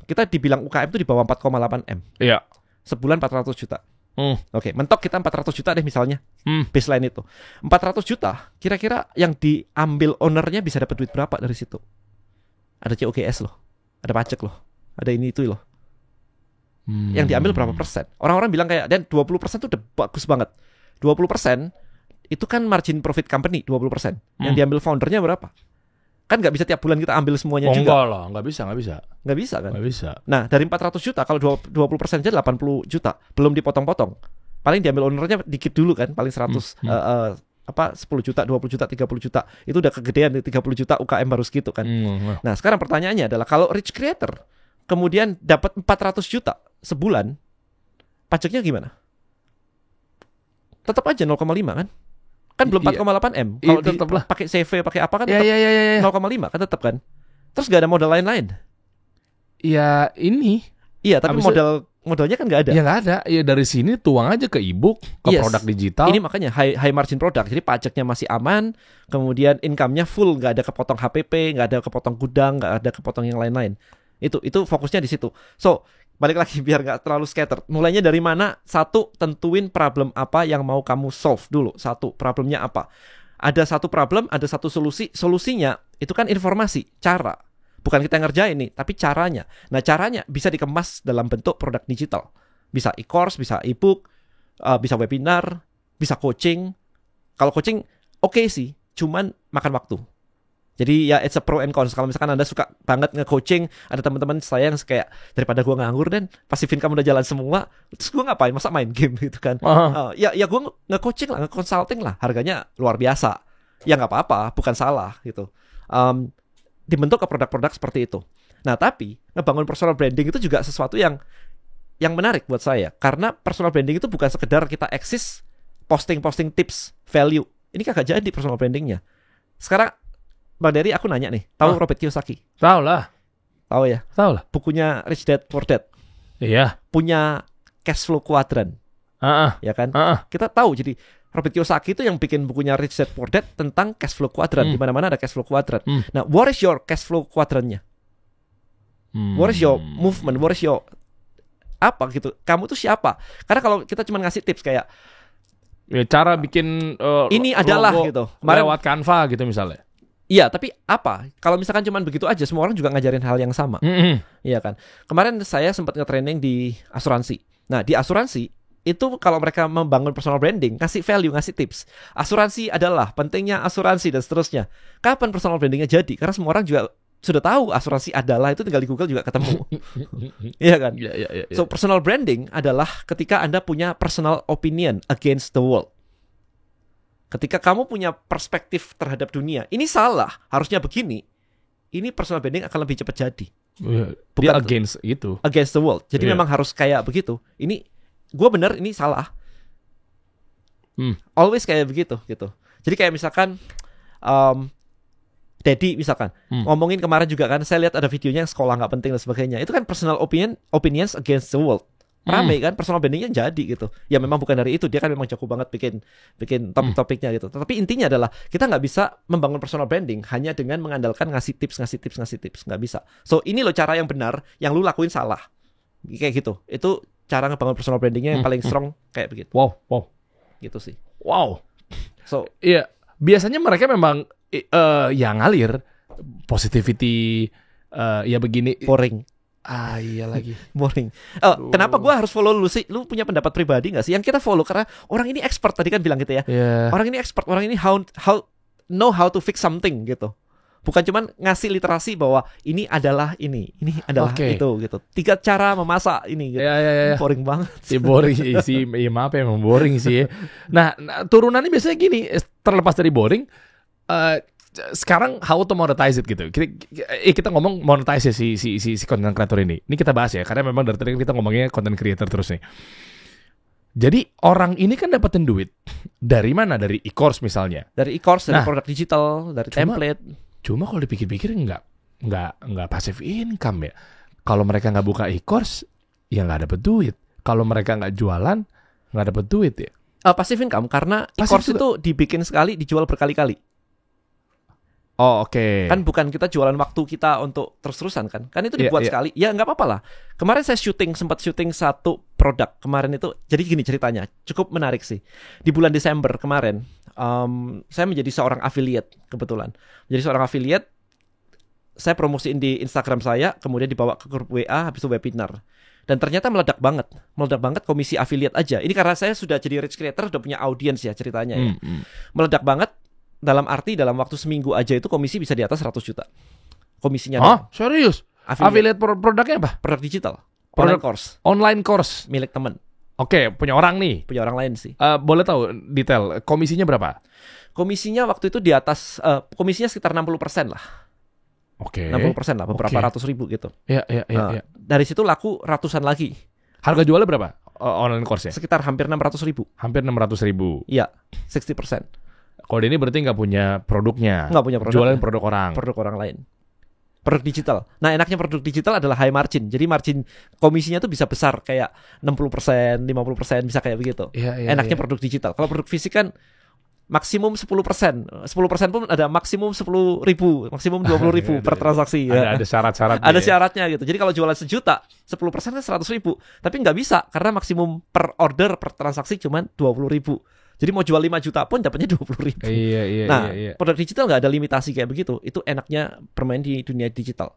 Speaker 1: kita dibilang UKM itu di bawah 4,8 M.
Speaker 2: Iya.
Speaker 1: Sebulan 400 juta. Oke, mentok kita 400 juta deh misalnya. Baseline itu. 400 juta, kira-kira yang diambil ownernya bisa dapat duit berapa dari situ? Ada COGS loh. Ada pajak loh. Ada ini itu loh. Yang diambil berapa persen? Orang-orang bilang kayak, dan 20% itu udah bagus banget. 20% itu kan margin profit company, 20%. Yang diambil foundernya berapa? Kan nggak bisa tiap bulan kita ambil semuanya juga.
Speaker 2: Enggak lah, nggak bisa.
Speaker 1: Nggak bisa kan?
Speaker 2: Nggak bisa.
Speaker 1: Nah dari 400 juta, kalau 20% aja 80 juta. Belum dipotong-potong. Paling diambil ownernya dikit dulu kan, paling 100 10 juta, 20 juta, 30 juta. Itu udah kegedean, 30 juta UKM baru segitu kan. Nah sekarang pertanyaannya adalah, kalau rich creator kemudian dapat 400 juta sebulan, pajaknya gimana? Tetap aja 0,5 kan? Kan belum 4,8 M. Kalau pakai CV, pakai apa kan tetap 0,5 kan tetap kan? Terus gak ada modal lain-lain.
Speaker 2: Ya ini.
Speaker 1: Iya, tapi modalnya kan gak ada.
Speaker 2: Ya gak ada. Ya dari sini tuang aja ke e-book, ke produk digital.
Speaker 1: Ini makanya high margin product. Jadi pajaknya masih aman, kemudian income-nya full, gak ada kepotong HPP, gak ada kepotong gudang, gak ada kepotong yang lain-lain. Itu fokusnya di situ. So, balik lagi biar gak terlalu scatter. Mulainya dari mana? Satu, tentuin problem apa yang mau kamu solve dulu. Satu, problemnya apa? Ada satu problem, ada satu solusi. Solusinya itu kan informasi, cara. Bukan kita yang ngerjain nih, tapi caranya. Nah, caranya bisa dikemas dalam bentuk produk digital. Bisa e-course, bisa e-book, bisa webinar, bisa coaching. Kalau coaching oke sih, cuman makan waktu. Jadi ya it's a pro and cons. Kalau misalkan Anda suka banget nge-coaching, ada teman-teman saya yang kayak, daripada gue nganggur dan passive income udah jalan semua, terus gue ngapain? Masa main game gitu kan? Ya gue nge-coaching lah, nge-consulting lah. Harganya luar biasa. Ya nggak apa-apa, bukan salah gitu. Dibentuk ke produk-produk seperti itu. Nah tapi ngebangun personal branding itu juga sesuatu yang menarik buat saya. Karena personal branding itu bukan sekedar kita eksis posting tips, value. Ini kagak jadi personal brandingnya. Sekarang Bang Dery, aku nanya nih, tahu Robert Kiyosaki?
Speaker 2: Tahu lah.
Speaker 1: Tahu ya?
Speaker 2: Tahu lah.
Speaker 1: Bukunya Rich Dad Poor Dad.
Speaker 2: Iya.
Speaker 1: punya cash flow quadrant, ya kan? Kita tahu, jadi Robert Kiyosaki itu yang bikin bukunya Rich Dad Poor Dad tentang cash flow quadrant. Di mana-mana ada cash flow quadrant. Nah, what is your cash flow quadrantnya? What is your movement? What is your apa gitu? Kamu tuh siapa? Karena kalau kita cuma ngasih tips kayak
Speaker 2: Ya, cara bikin
Speaker 1: ini adalah
Speaker 2: logo
Speaker 1: gitu.
Speaker 2: Lewat Canva gitu misalnya.
Speaker 1: Iya, tapi apa? Kalau misalkan cuma begitu aja, semua orang juga ngajarin hal yang sama. Iya kan? Kemarin saya sempat nge-training di asuransi. Nah, di asuransi itu kalau mereka membangun personal branding, ngasih value, ngasih tips. Asuransi adalah pentingnya asuransi dan seterusnya. Kapan personal brandingnya jadi? Karena semua orang juga sudah tahu asuransi adalah, itu tinggal di Google juga ketemu. Iya kan?
Speaker 2: Iya.
Speaker 1: So personal branding adalah ketika Anda punya personal opinion against the world. Ketika kamu punya perspektif terhadap dunia, ini salah, harusnya begini. Ini personal branding akan lebih cepat jadi.
Speaker 2: Bukan against itu.
Speaker 1: Against the world. Jadi memang harus kayak begitu. Ini gue bener, ini salah. Always kayak begitu gitu. Jadi kayak misalkan Daddy misalkan ngomongin kemarin juga kan, saya lihat ada videonya yang sekolah nggak penting dan sebagainya. Itu kan personal opinions against the world. Rame kan, personal brandingnya jadi gitu. Ya memang bukan dari itu, dia kan memang jago banget bikin topik-topiknya gitu. Tapi intinya adalah kita nggak bisa membangun personal branding hanya dengan mengandalkan ngasih tips, nggak bisa. So ini loh cara yang benar, yang lu lakuin salah. Kayak gitu. Itu cara ngebangun personal brandingnya yang paling strong kayak begitu.
Speaker 2: Wow.
Speaker 1: Gitu sih.
Speaker 2: Wow.
Speaker 1: So
Speaker 2: iya, biasanya mereka memang yang ngalir positivity ya begini.
Speaker 1: boring.
Speaker 2: Iya lagi.
Speaker 1: Boring. Kenapa gue harus follow lu sih? Lu punya pendapat pribadi nggak sih? Yang kita follow karena orang ini expert, tadi kan bilang gitu ya.
Speaker 2: Yeah.
Speaker 1: Orang ini expert, orang ini know how to fix something gitu. Bukan cuman ngasih literasi bahwa ini adalah ini adalah itu gitu. 3 cara memasak ini gitu.
Speaker 2: Ya.
Speaker 1: Boring banget.
Speaker 2: Boring sih. Ya maaf ya, memang boring sih. Nah, turunannya biasanya gini, terlepas dari boring, sekarang how to monetize it gitu. Kita ngomong monetize si content creator ini. Ini kita bahas ya, karena memang dari tadi kita ngomongnya content creator terus nih. Jadi orang ini kan dapetin duit dari mana? Dari e-course misalnya.
Speaker 1: Dari e-course, dari produk digital, dari template.
Speaker 2: Cuma kalau dipikir-pikir nggak passive income ya. Kalau mereka nggak buka e-course, ya nggak dapet duit. Kalau mereka nggak jualan, nggak dapet duit ya.
Speaker 1: Passive income karena e-course itu dibikin sekali, dijual berkali-kali.
Speaker 2: Oh oke.
Speaker 1: Kan bukan kita jualan waktu kita untuk terus-terusan kan. Kan itu dibuat sekali. Ya nggak apa-apa lah. Kemarin saya sempat syuting satu produk kemarin itu. Jadi gini ceritanya, cukup menarik sih. Di bulan Desember kemarin, saya menjadi seorang affiliate kebetulan. Menjadi seorang affiliate, saya promosiin di Instagram saya, kemudian dibawa ke grup WA, habis itu webinar. Dan ternyata meledak banget komisi affiliate aja. Ini karena saya sudah jadi rich creator, udah punya audience ya ceritanya ya. Meledak banget. Dalam arti dalam waktu seminggu aja itu komisi bisa di atas 100 juta. Komisinya.
Speaker 2: Serius? Affiliate produknya apa?
Speaker 1: Produk digital.
Speaker 2: Online course.
Speaker 1: Milik teman.
Speaker 2: Oke, punya orang nih.
Speaker 1: Punya orang lain sih.
Speaker 2: Boleh tahu detail komisinya berapa?
Speaker 1: Komisinya waktu itu di atas, komisinya sekitar 60% lah.
Speaker 2: Oke.
Speaker 1: 60% lah, beberapa ratus ribu gitu.
Speaker 2: Iya.
Speaker 1: Dari situ laku ratusan lagi.
Speaker 2: Harga jualnya berapa? Online course-nya?
Speaker 1: Sekitar hampir 600 ribu.
Speaker 2: Hampir 600 ribu.
Speaker 1: Iya, 60%.
Speaker 2: Kalau ini berarti nggak punya produknya.
Speaker 1: Nggak punya produk.
Speaker 2: Jualan produk orang.
Speaker 1: Produk orang lain. Produk digital. Nah enaknya produk digital adalah high margin. Jadi margin komisinya tuh bisa besar. Kayak 60%, 50%, bisa kayak begitu. Enaknya produk digital. Kalau produk fisik kan maksimum 10%. 10% pun ada maksimum 10 ribu. Maksimum 20 ribu per transaksi.
Speaker 2: Ada syarat-syaratnya.
Speaker 1: Ada syaratnya gitu. Jadi kalau jualan 1 juta, 10% kan 100 ribu. Tapi nggak bisa. Karena maksimum per order, per transaksi cuma 20 ribu. Jadi mau jual 5 juta pun dapatnya 20 ribu.
Speaker 2: Iya.
Speaker 1: Produk digital nggak ada limitasi kayak begitu. Itu enaknya bermain di dunia digital.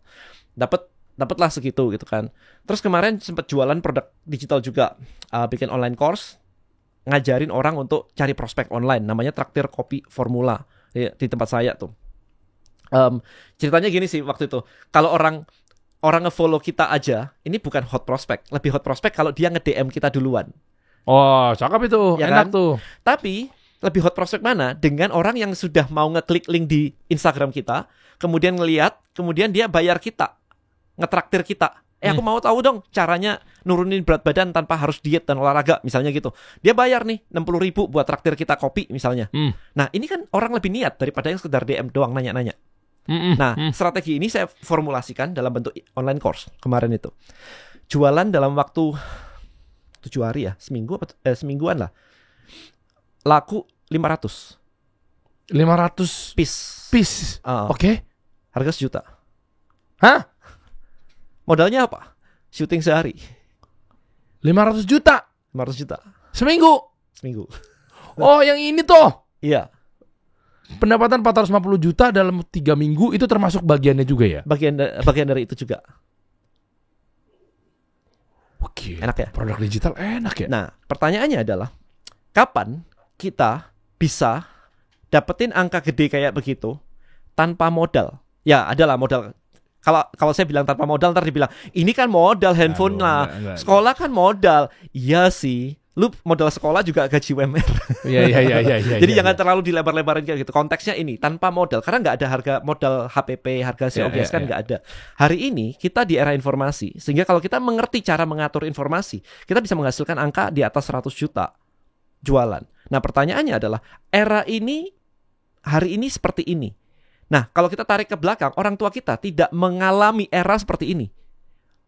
Speaker 1: Dapatlah segitu gitu kan. Terus kemarin sempat jualan produk digital juga. Bikin online course. Ngajarin orang untuk cari prospek online. Namanya Traktir Kopi Formula. Di tempat saya tuh. Ceritanya gini sih waktu itu. Kalau orang nge-follow kita aja, ini bukan hot prospect. Lebih hot prospect kalau dia nge-DM kita duluan.
Speaker 2: Oh, cakep itu.
Speaker 1: Ya
Speaker 2: enak
Speaker 1: kan?
Speaker 2: tuh.
Speaker 1: Tapi lebih hot prospect mana? Dengan orang yang sudah mau ngeklik link di Instagram kita, kemudian ngelihat, kemudian dia bayar kita, ngetraktir kita. Aku mau tahu dong caranya nurunin berat badan tanpa harus diet dan olahraga, misalnya gitu. Dia bayar nih 60 ribu buat traktir kita kopi misalnya. Nah ini kan orang lebih niat daripada yang sekedar DM doang nanya-nanya. Strategi ini saya formulasikan dalam bentuk online course kemarin itu. jualan dalam waktu 7 hari ya, semingguan lah. Laku 500 piece.
Speaker 2: Oke.
Speaker 1: Harga 1 juta.
Speaker 2: Hah?
Speaker 1: Modalnya apa? Syuting sehari.
Speaker 2: 500 juta
Speaker 1: 500 juta
Speaker 2: seminggu.
Speaker 1: Oh,
Speaker 2: yang ini tuh.
Speaker 1: Iya.
Speaker 2: Pendapatan 450 juta dalam 3 minggu itu termasuk bagiannya juga ya?
Speaker 1: Bagian dari itu juga.
Speaker 2: Oke.
Speaker 1: Enak ya?
Speaker 2: Produk digital enak ya?
Speaker 1: Nah, pertanyaannya adalah kapan kita bisa dapetin angka gede kayak begitu tanpa modal? Ya, adalah modal. Kalau saya bilang tanpa modal, ntar dibilang ini kan modal handphone lah.
Speaker 2: Enggak.
Speaker 1: Sekolah kan modal. Iya sih. Lu modal sekolah juga gaji UMR.
Speaker 2: Iya.
Speaker 1: Jadi jangan terlalu dilebar-lebarin kayak gitu. Konteksnya ini tanpa modal, karena nggak ada harga modal HPP, harga COGS kan nggak ada. Hari ini kita di era informasi, sehingga kalau kita mengerti cara mengatur informasi, kita bisa menghasilkan angka di atas 100 juta jualan. Nah, pertanyaannya adalah era ini hari ini seperti ini. Nah, kalau kita tarik ke belakang, orang tua kita tidak mengalami era seperti ini,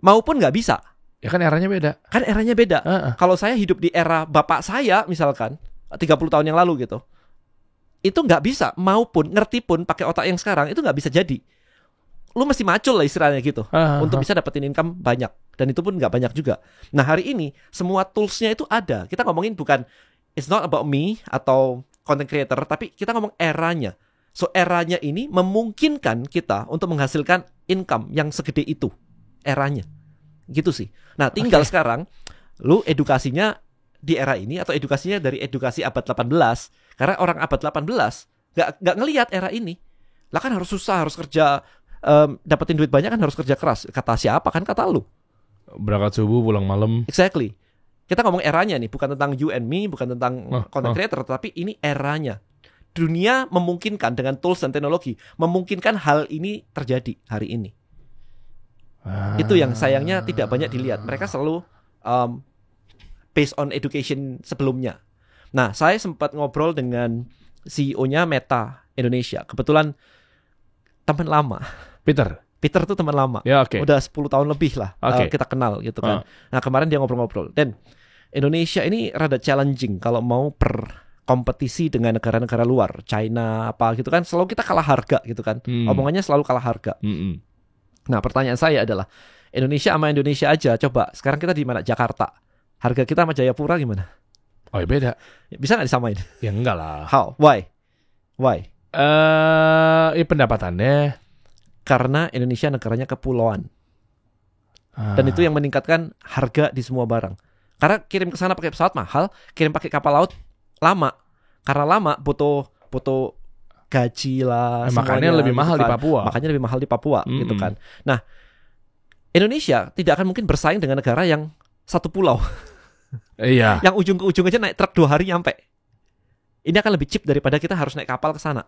Speaker 1: maupun nggak bisa.
Speaker 2: Ya kan eranya beda.
Speaker 1: Kalau saya hidup di era bapak saya misalkan 30 tahun yang lalu gitu, itu nggak bisa, maupun ngerti pun pakai otak yang sekarang itu nggak bisa jadi. Lu mesti macul lah istilahnya gitu untuk bisa dapetin income banyak, dan itu pun nggak banyak juga. Nah, hari ini semua toolsnya itu ada. Kita ngomongin bukan it's not about me atau content creator, tapi kita ngomong eranya. So eranya ini memungkinkan kita untuk menghasilkan income yang segede itu. Eranya. Gitu sih. Nah, tinggal sekarang lu edukasinya di era ini atau edukasinya dari edukasi abad 18. Karena orang abad 18 nggak ngelihat era ini. Lah kan harus susah, harus kerja, dapetin duit banyak kan harus kerja keras. Kata siapa kan? Kata lu.
Speaker 2: Berangkat subuh pulang malam.
Speaker 1: Exactly. Kita ngomong eranya nih, bukan tentang you and me, bukan tentang content creator, tapi ini eranya. Dunia memungkinkan dengan tools dan teknologi, memungkinkan hal ini terjadi hari ini. Itu yang sayangnya tidak banyak dilihat. Mereka selalu based on education sebelumnya. Nah, saya sempat ngobrol dengan CEO-nya Meta Indonesia. Kebetulan teman lama. Peter tuh teman lama.
Speaker 2: Ya, okay.
Speaker 1: Udah 10 tahun lebih lah kita kenal gitu kan. Nah, kemarin dia ngobrol-ngobrol. Dan Indonesia ini rada challenging kalau mau kompetisi dengan negara-negara luar, China apa gitu kan, selalu kita kalah harga gitu kan. Omongannya selalu kalah harga. Nah, pertanyaan saya adalah Indonesia sama Indonesia aja, coba sekarang kita di mana? Jakarta. Harga kita sama Jayapura gimana?
Speaker 2: Oh ya beda.
Speaker 1: Bisa nggak disamain?
Speaker 2: Ya enggak lah.
Speaker 1: How? Why?
Speaker 2: Ya pendapatannya.
Speaker 1: Karena Indonesia negaranya kepulauan. Dan itu yang meningkatkan harga di semua barang. Karena kirim ke sana pakai pesawat mahal, kirim pakai kapal laut lama. Karena lama butuh gaji lah,
Speaker 2: makanya lebih mahal
Speaker 1: gitu kan.
Speaker 2: di Papua.
Speaker 1: Makanya lebih mahal di Papua gitu kan. Nah, Indonesia tidak akan mungkin bersaing dengan negara yang satu pulau.
Speaker 2: Iya.
Speaker 1: Yang ujung ke ujung aja naik truk 2 hari nyampe. Ini akan lebih cheap daripada kita harus naik kapal ke sana.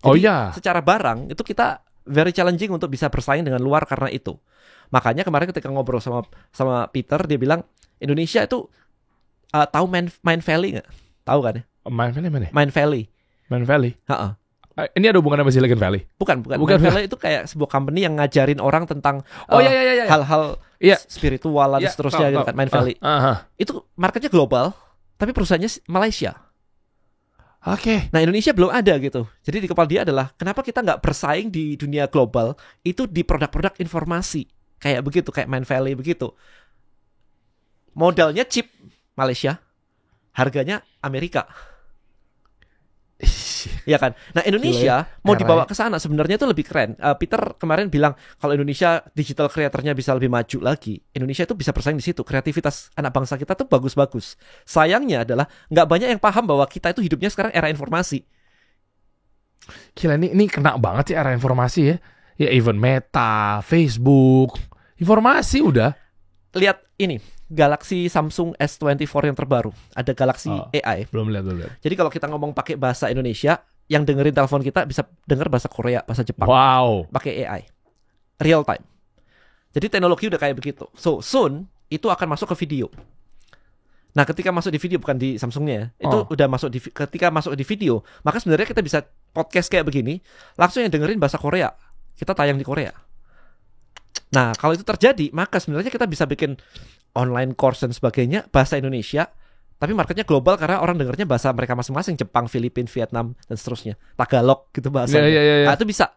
Speaker 1: Jadi, secara barang itu kita very challenging untuk bisa bersaing dengan luar karena itu. Makanya kemarin ketika ngobrol sama Peter, dia bilang Indonesia itu tahu Main Valley nggak? Tahu kan ya?
Speaker 2: Main Valley mana?
Speaker 1: Main Valley.
Speaker 2: Ini ada hubungan sama Silicon Valley?
Speaker 1: Bukan. Main Valley itu kayak sebuah company yang ngajarin orang tentang hal-hal spiritual dan seterusnya gitu kan. Main Valley. Itu marketnya global, tapi perusahaannya Malaysia.
Speaker 2: Oke.
Speaker 1: Nah, Indonesia belum ada gitu. Jadi di kepala dia adalah kenapa kita nggak bersaing di dunia global itu di produk-produk informasi kayak begitu, kayak Main Valley begitu. Modalnya cheap Malaysia, harganya Amerika. Iya kan? Nah, Indonesia mau dibawa ke sana sebenarnya itu lebih keren. Peter kemarin bilang kalau Indonesia digital creator-nya bisa lebih maju lagi, Indonesia itu bisa bersaing di situ. Kreativitas anak bangsa kita tuh bagus-bagus. Sayangnya adalah nggak banyak yang paham bahwa kita itu hidupnya sekarang era informasi.
Speaker 2: Gila, ini kena banget sih era informasi ya. Ya even Meta, Facebook, informasi udah.
Speaker 1: Lihat ini, Galaxy Samsung S24 yang terbaru. Ada Galaxy AI.
Speaker 2: Belum lihat.
Speaker 1: Jadi kalau kita ngomong pakai bahasa Indonesia, yang dengerin telepon kita bisa denger bahasa Korea, bahasa Jepang.
Speaker 2: Wow.
Speaker 1: Pakai AI. Real time. Jadi teknologi udah kayak begitu. So, soon itu akan masuk ke video. Nah, ketika masuk di video, bukan di Samsungnya ya, itu udah masuk ketika masuk di video, maka sebenarnya kita bisa podcast kayak begini, langsung yang dengerin bahasa Korea. Kita tayang di Korea. Nah, kalau itu terjadi, maka sebenarnya kita bisa bikin online course dan sebagainya bahasa Indonesia, tapi marketnya global karena orang dengarnya bahasa mereka masing-masing, Jepang, Filipina, Vietnam dan seterusnya. Tagalog gitu bahasanya. Nah, itu bisa.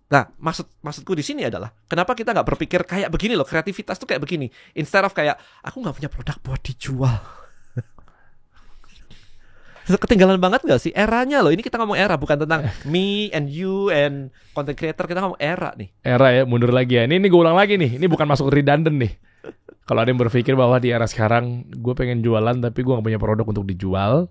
Speaker 1: Nah, maksudku di sini adalah kenapa kita nggak berpikir kayak begini loh, kreativitas tuh kayak begini. Instead of kayak aku nggak punya produk buat dijual. Ketinggalan banget gak sih eranya loh? Ini kita ngomong era, bukan tentang me and you and content creator. Kita ngomong era nih.
Speaker 2: Era ya, mundur lagi ya. Ini gue ulang lagi nih. Ini bukan masuk redundant nih. Kalau ada yang berpikir bahwa di era sekarang gue pengen jualan tapi gue gak punya produk untuk dijual,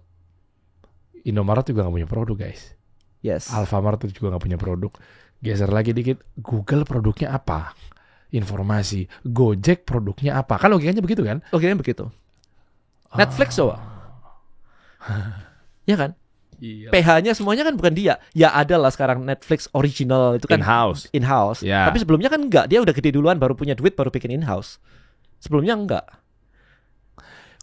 Speaker 2: Indomaret juga gak punya produk guys.
Speaker 1: Yes.
Speaker 2: Alfamart juga gak punya produk. Geser lagi dikit, Google produknya apa? Informasi. Gojek produknya apa? Kan logikanya begitu kan?
Speaker 1: Logikanya begitu. Netflix coba. Ya kan?
Speaker 2: Iya.
Speaker 1: PH-nya semuanya kan bukan dia. Ya ada lah sekarang Netflix original itu kan in-house.
Speaker 2: Ya.
Speaker 1: Tapi sebelumnya kan enggak. Dia udah gede duluan, baru punya duit, baru bikin in-house. Sebelumnya enggak.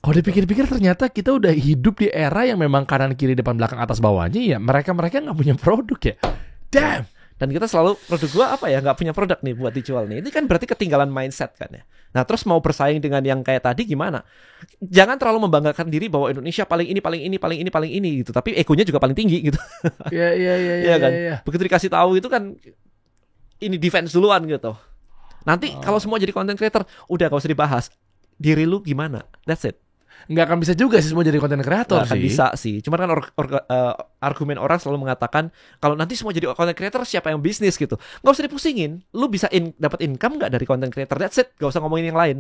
Speaker 2: Kalau dipikir-pikir ternyata kita udah hidup di era yang memang kanan kiri depan belakang atas bawahnya ya mereka nggak punya produk ya. Damn.
Speaker 1: Dan kita selalu produk gua apa ya, nggak punya produk nih buat dijual nih. Ini kan berarti ketinggalan mindset kan ya. Nah terus mau bersaing dengan yang kayak tadi gimana? Jangan terlalu membanggakan diri bahwa Indonesia paling ini gitu. Tapi egonya juga paling tinggi gitu. Iya kan. Begitu dikasih tahu itu kan ini defense duluan gitu. Nanti kalau semua jadi content creator, udah gak usah dibahas. Diri lu gimana? That's it.
Speaker 2: Nggak akan bisa juga sih semua jadi content creator
Speaker 1: Nggak akan bisa sih. Cuman kan argumen orang selalu mengatakan kalau nanti semua jadi content creator siapa yang bisnis gitu. Nggak usah dipusingin. Lu bisa dapat income nggak dari content creator? That's it. Gak usah ngomongin yang lain.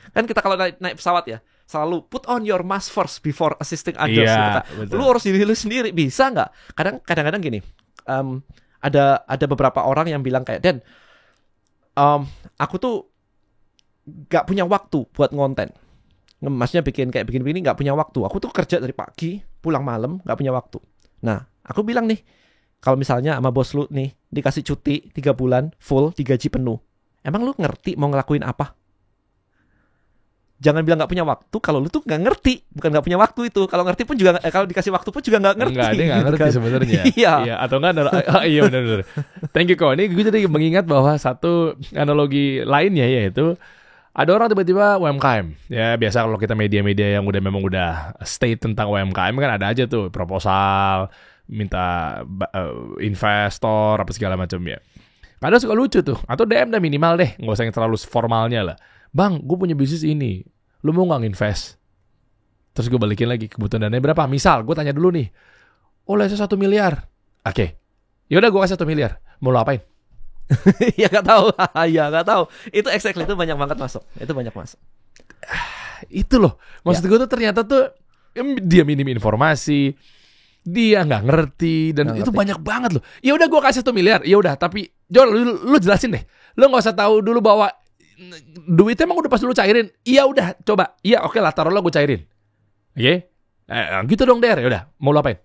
Speaker 1: Kan kita kalau naik pesawat ya selalu put on your mask first before assisting others.
Speaker 2: Iya,
Speaker 1: gitu kan.
Speaker 2: betul.
Speaker 1: Lu harus diri lu sendiri. Bisa nggak? Kadang-kadang gini. Ada beberapa orang yang bilang kayak Dan, aku tuh nggak punya waktu buat ngonten. Maksudnya bikin kayak begini-begini nggak punya waktu. Aku tuh kerja dari pagi, pulang malam, nggak punya waktu. Nah, aku bilang nih, kalau misalnya sama bos lu nih, dikasih cuti 3 bulan, full, digaji penuh. Emang lu ngerti mau ngelakuin apa? Jangan bilang nggak punya waktu, kalau lu tuh nggak ngerti. Bukan nggak punya waktu itu. Kalau ngerti pun juga, kalau dikasih waktu pun juga nggak ngerti.
Speaker 2: Enggak, dia nggak ngerti
Speaker 1: kan?
Speaker 2: sebenarnya.
Speaker 1: Iya.
Speaker 2: Atau enggak, iya benar. Thank you kok. Ini gue jadi mengingat bahwa satu analogi lainnya yaitu ada orang tiba-tiba UMKM. Ya biasa kalau kita media-media yang memang udah state tentang UMKM kan ada aja tuh proposal, minta investor apa segala macam ya. Kadang suka lucu tuh. Atau DM dah minimal deh, nggak usah yang terlalu formalnya lah. Bang, gue punya bisnis ini, lu mau nggak invest? Terus gue balikin lagi kebutuhan dananya berapa? Misal gue tanya dulu nih, oh lesnya 1 miliar. Oke, yaudah gue kasih 1 miliar. Mau lo apain?
Speaker 1: Ya nggak tahu, ya nggak tahu. Itu exactly itu banyak banget masuk. Itu banyak masuk.
Speaker 2: Itu loh, maksud gue tuh ternyata tuh dia minim informasi, dia nggak ngerti dan itu banyak banget loh. Ya udah gue kasih 1 miliar, ya udah. Tapi Jor, lu jelasin deh. Lu nggak usah tahu dulu bahwa duitnya emang udah pas lu cairin. Iya udah, coba. Iya oke lah, taruh lo gue cairin. Oke? Gitu dong Der. Ya udah, mau lo apain?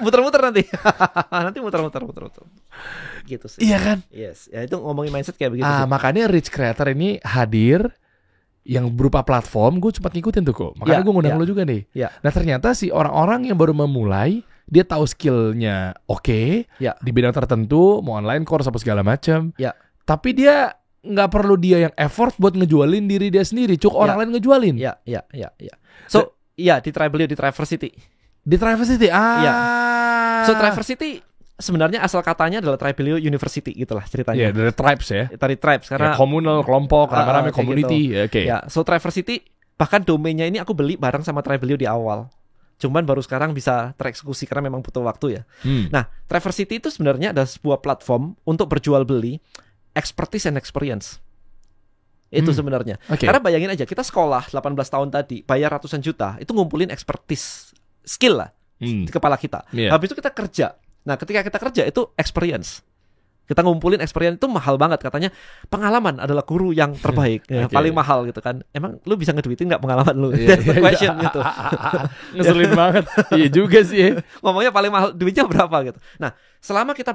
Speaker 1: Muter-muter nanti. Nanti muter-muter. Gitu sih.
Speaker 2: Iya kan?
Speaker 1: Yes. Ya itu ngomongin mindset kayak begitu sih.
Speaker 2: Makanya Rich Creator ini hadir yang berupa platform. Gue sempat ngikutin tuh kok. Makanya gue ngundang lo juga nih.
Speaker 1: Ya.
Speaker 2: Nah ternyata sih orang-orang yang baru memulai, dia tahu skillnya oke, di bidang tertentu, mau online course apa segala macam.
Speaker 1: Ya.
Speaker 2: Tapi dia nggak perlu dia yang effort buat ngejualin diri dia sendiri. Cukup orang lain ngejualin.
Speaker 1: Ya. So, di Triversity.
Speaker 2: Di Triversity.
Speaker 1: So Triversity sebenarnya asal katanya adalah Tribelio University gitulah ceritanya.
Speaker 2: Iya, dari tribes ya.
Speaker 1: Dari tribes karena
Speaker 2: komunal, kelompok, rame-rame, community.
Speaker 1: Gitu.
Speaker 2: Oke.
Speaker 1: Ya, so Triversity bahkan domainnya ini aku beli bareng sama Tribelio di awal. Cuman baru sekarang bisa tereksekusi karena memang butuh waktu ya. Nah, Triversity itu sebenarnya adalah sebuah platform untuk berjual beli expertise and experience. Itu sebenarnya. Karena bayangin aja, kita sekolah 18 tahun tadi, bayar ratusan juta, itu ngumpulin expertise, skill lah di kepala kita. Habis itu kita kerja. Nah, ketika kita kerja itu experience. Kita ngumpulin experience itu mahal banget katanya. Pengalaman adalah guru yang terbaik, paling mahal gitu kan. Emang lu bisa ngeduitin nggak pengalaman lu? That's the question gitu.
Speaker 2: Ngeselin banget. Iya juga sih.
Speaker 1: Ngomongnya paling mahal duitnya berapa gitu. Nah, selama kita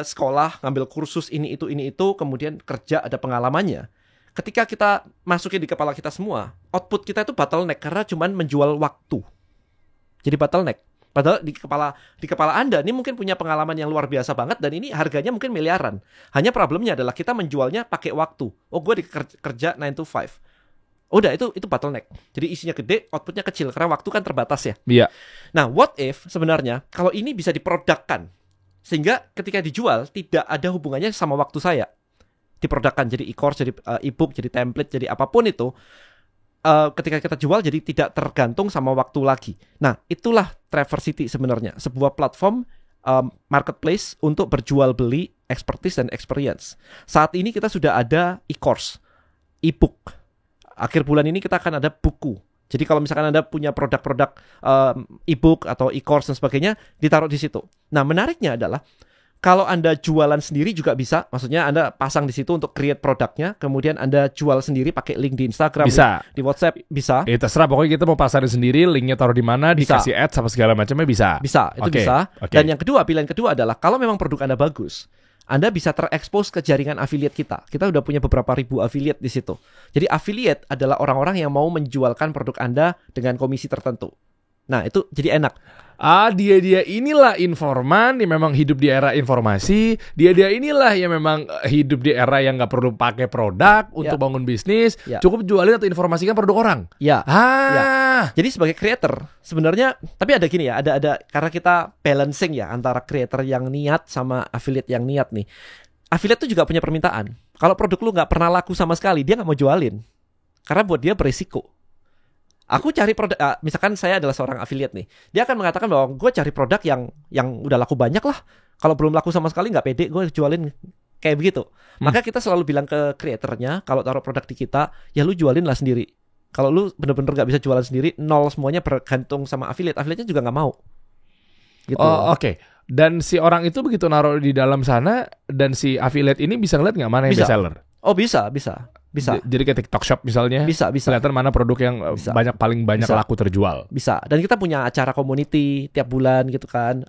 Speaker 1: sekolah, ngambil kursus ini itu, kemudian kerja ada pengalamannya. Ketika kita masukin di kepala kita semua, output kita itu bottleneck karena cuman menjual waktu. Jadi bottleneck. Padahal di kepala Anda ini mungkin punya pengalaman yang luar biasa banget dan ini harganya mungkin miliaran. Hanya problemnya adalah kita menjualnya pakai waktu. Oh, gue kerja 9 to 5. Udah itu bottleneck. Jadi isinya gede, outputnya kecil karena waktu kan terbatas ya.
Speaker 2: Iya.
Speaker 1: Nah, what if sebenarnya kalau ini bisa diprodukkan sehingga ketika dijual tidak ada hubungannya sama waktu saya. Diprodukkan jadi e-course, jadi e-book, jadi template, jadi apapun itu. Ketika kita jual jadi tidak tergantung sama waktu lagi. Nah, itulah Traversity sebenarnya, sebuah platform marketplace untuk berjual beli expertise dan experience. Saat ini kita sudah ada e-course, e-book. Akhir bulan ini kita akan ada buku. Jadi kalau misalkan Anda punya produk-produk e-book atau e-course dan sebagainya, ditaruh di situ. Nah, menariknya adalah kalau Anda jualan sendiri juga bisa. Maksudnya Anda pasang di situ untuk create produknya, kemudian Anda jual sendiri pakai link di Instagram,
Speaker 2: Bisa.
Speaker 1: di WhatsApp, bisa.
Speaker 2: Terserah, pokoknya kita mau pasarin sendiri, linknya taruh di mana,
Speaker 1: Bisa.
Speaker 2: dikasih ads apa segala macamnya bisa.
Speaker 1: Bisa, itu
Speaker 2: Oke,
Speaker 1: bisa.
Speaker 2: oke.
Speaker 1: Dan yang kedua, pilihan kedua adalah kalau memang produk Anda bagus, Anda bisa terekspos ke jaringan affiliate kita. Kita udah punya beberapa ribu affiliate di situ. Jadi affiliate adalah orang-orang yang mau menjualkan produk Anda dengan komisi tertentu. Nah, itu jadi enak.
Speaker 2: Dia inilah informan yang memang hidup di era informasi. Dia inilah yang memang hidup di era yang nggak perlu pakai produk untuk bangun bisnis.
Speaker 1: Ya.
Speaker 2: Cukup jualin atau informasikan produk orang.
Speaker 1: Ya.
Speaker 2: Ah.
Speaker 1: Jadi sebagai creator sebenarnya, tapi ada gini ya, ada karena kita balancing ya antara creator yang niat sama affiliate yang niat nih. Affiliate tuh juga punya permintaan. Kalau produk lu nggak pernah laku sama sekali, dia nggak mau jualin. Karena buat dia berisiko. Aku cari produk, misalkan saya adalah seorang affiliate nih, dia akan mengatakan bahwa gue cari produk yang udah laku banyak lah. Kalau belum laku sama sekali nggak pede gue jualin kayak begitu. Maka kita selalu bilang ke kreatornya, kalau taruh produk di kita, ya lu jualin lah sendiri. Kalau lu bener-bener nggak bisa jualan sendiri, nol semuanya bergantung sama affiliate. Affiliate-nya juga nggak mau. Gitu.
Speaker 2: Oh, oke. Dan si orang itu begitu naruh di dalam sana, dan si affiliate ini bisa ngeliat nggak mana yang
Speaker 1: Bisa.
Speaker 2: best seller?
Speaker 1: Oh bisa.
Speaker 2: Jadi kayak TikTok Shop misalnya,
Speaker 1: Bisa.
Speaker 2: kelihatan mana produk yang
Speaker 1: Bisa.
Speaker 2: paling banyak
Speaker 1: Bisa.
Speaker 2: laku terjual.
Speaker 1: Bisa. Dan kita punya acara community tiap bulan gitu kan.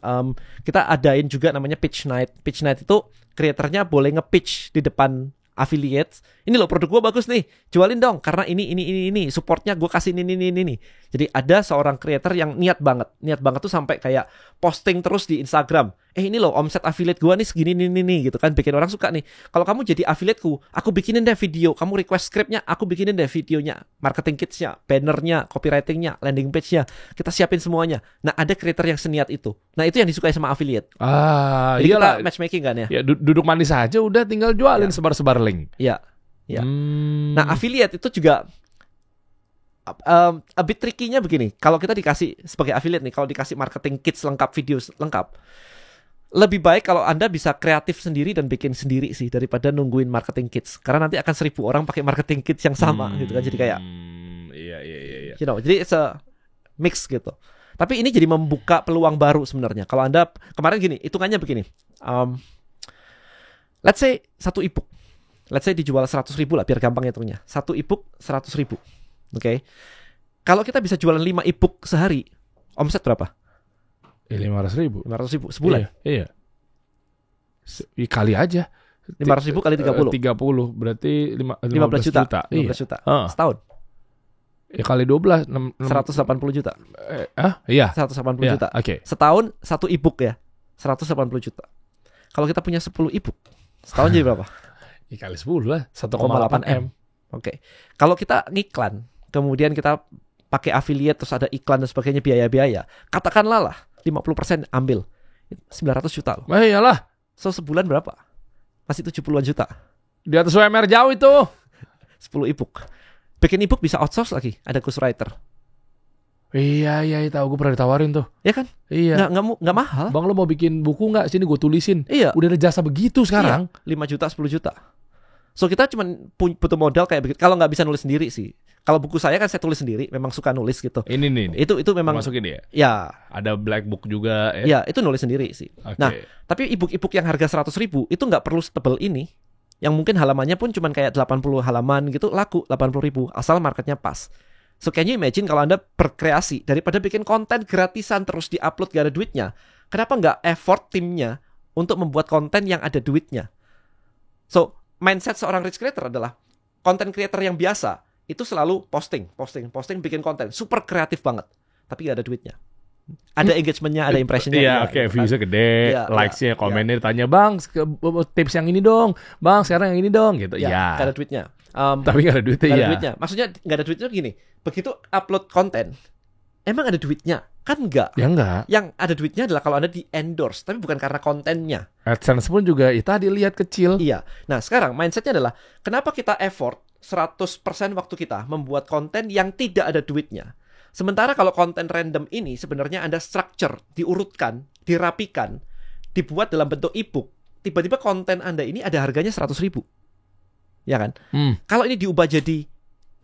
Speaker 1: Kita adain juga namanya pitch night. Pitch night itu kreatornya boleh nge-pitch di depan affiliates. Ini loh produk gue bagus nih, jualin dong karena ini supportnya gue kasih ini. Jadi ada seorang creator yang niat banget tuh sampai kayak posting terus di Instagram. Ini loh omset affiliate gue nih segini nih gitu kan, bikin orang suka nih. Kalau kamu jadi affiliateku, aku bikinin deh video, kamu request scriptnya, aku bikinin deh videonya, marketing kitsnya, bannernya, copywritingnya, landing page-nya, kita siapin semuanya. Nah ada creator yang seniat itu. Nah itu yang disukai sama affiliate. Jadi kita
Speaker 2: Iyalah.
Speaker 1: matchmaking kan ya.
Speaker 2: Ya duduk manis aja udah, tinggal jualin sebar-sebar link.
Speaker 1: Iya. Ya. Nah,
Speaker 2: Hmm.
Speaker 1: affiliate itu juga a bit tricky-nya begini. Kalau kita dikasih sebagai affiliate nih, kalau dikasih marketing kits lengkap, video lengkap, lebih baik kalau Anda bisa kreatif sendiri dan bikin sendiri sih daripada nungguin marketing kits. Karena nanti akan 1000 orang pakai marketing kits yang sama gitu kan. Jadi kayak
Speaker 2: Iya.
Speaker 1: you know, jadi it's a mix gitu. Tapi ini jadi membuka peluang baru sebenarnya. Kalau Anda kemarin gini, hitungannya begini. Let's say satu e-book. Let's say dijual 100.000 lah biar gampang hitungnya. Satu e-book 100.000. Oke. Kalau kita bisa jualan 5 e-book sehari, omset berapa?
Speaker 2: 500.000.
Speaker 1: 500.000 sebulan.
Speaker 2: Iya. Kali aja.
Speaker 1: 500.000 kali 30.
Speaker 2: 30 berarti
Speaker 1: 15 juta. 15
Speaker 2: Iya.
Speaker 1: juta.
Speaker 2: Ah.
Speaker 1: Setahun.
Speaker 2: Ya kali 12
Speaker 1: 180 juta.
Speaker 2: Iya.
Speaker 1: 180
Speaker 2: Iya,
Speaker 1: juta.
Speaker 2: oke.
Speaker 1: Setahun satu e-book ya. 180 juta. Kalau kita punya 10 e-book, setahun jadi berapa?
Speaker 2: Ya, kali 10 lah,
Speaker 1: 1,8 M. Oke. Kalau kita ngiklan, kemudian kita pakai affiliate terus ada iklan dan sebagainya, biaya-biaya, katakanlah lah 50% ambil 900 juta loh.
Speaker 2: Iyalah,
Speaker 1: So sebulan berapa? Masih 70-an juta.
Speaker 2: di atas UMR jauh itu.
Speaker 1: 10 e-book. Bikin e-book bisa outsource lagi, ada ghostwriter.
Speaker 2: Iya, tahu gue pernah ditawarin tuh.
Speaker 1: Ya kan?
Speaker 2: Iya.
Speaker 1: Nggak mahal.
Speaker 2: Bang, lo mau bikin buku nggak? Sini gue tulisin.
Speaker 1: Iya.
Speaker 2: Udah ada jasa begitu sekarang.
Speaker 1: 5 juta, 10 juta. So kita cuma butuh modal kayak begitu. Kalau nggak bisa nulis sendiri sih. Kalau buku saya kan saya tulis sendiri, memang suka nulis gitu.
Speaker 2: Ini nih.
Speaker 1: Itu memang
Speaker 2: masukin ya.
Speaker 1: ya,
Speaker 2: Ada black book juga ya.
Speaker 1: ya itu nulis sendiri sih.
Speaker 2: Oke.
Speaker 1: Nah, tapi e-book yang harga 100.000 itu nggak perlu setebel ini. Yang mungkin halamannya pun cuma kayak 80 halaman gitu, laku 80.000 asal marketnya pas. So can you imagine kalau Anda berkreasi daripada bikin konten gratisan terus di-upload gak ada duitnya, kenapa nggak effort timnya untuk membuat konten yang ada duitnya? So mindset seorang rich creator adalah konten creator yang biasa itu selalu posting, bikin konten super kreatif banget, tapi gak ada duitnya. Ada engagementnya, ada impressionnya.
Speaker 2: Iya, oke, viewsnya gede,
Speaker 1: Iya,
Speaker 2: likes-nya,
Speaker 1: iya,
Speaker 2: komennya ditanya, bang, tips yang ini dong, bang, sekarang yang ini dong, gitu.
Speaker 1: Ya,
Speaker 2: Ya.
Speaker 1: nggak ada duitnya.
Speaker 2: Tapi nggak ada duitnya,
Speaker 1: Nggak ada
Speaker 2: ya.
Speaker 1: duitnya. Maksudnya nggak ada duitnya gini. Begitu upload konten, emang ada duitnya? Kan enggak.
Speaker 2: Ya enggak.
Speaker 1: Yang ada duitnya adalah kalau Anda di endorse, tapi bukan karena kontennya.
Speaker 2: AdSense pun juga, tadi lihat kecil.
Speaker 1: Iya. Nah, sekarang mindsetnya adalah kenapa kita effort 100% waktu kita membuat konten yang tidak ada duitnya. Sementara kalau konten random ini sebenarnya Anda structure, diurutkan, dirapikan, dibuat dalam bentuk ebook. Tiba-tiba konten Anda ini ada harganya 100.000. Ya kan? Kalau ini diubah jadi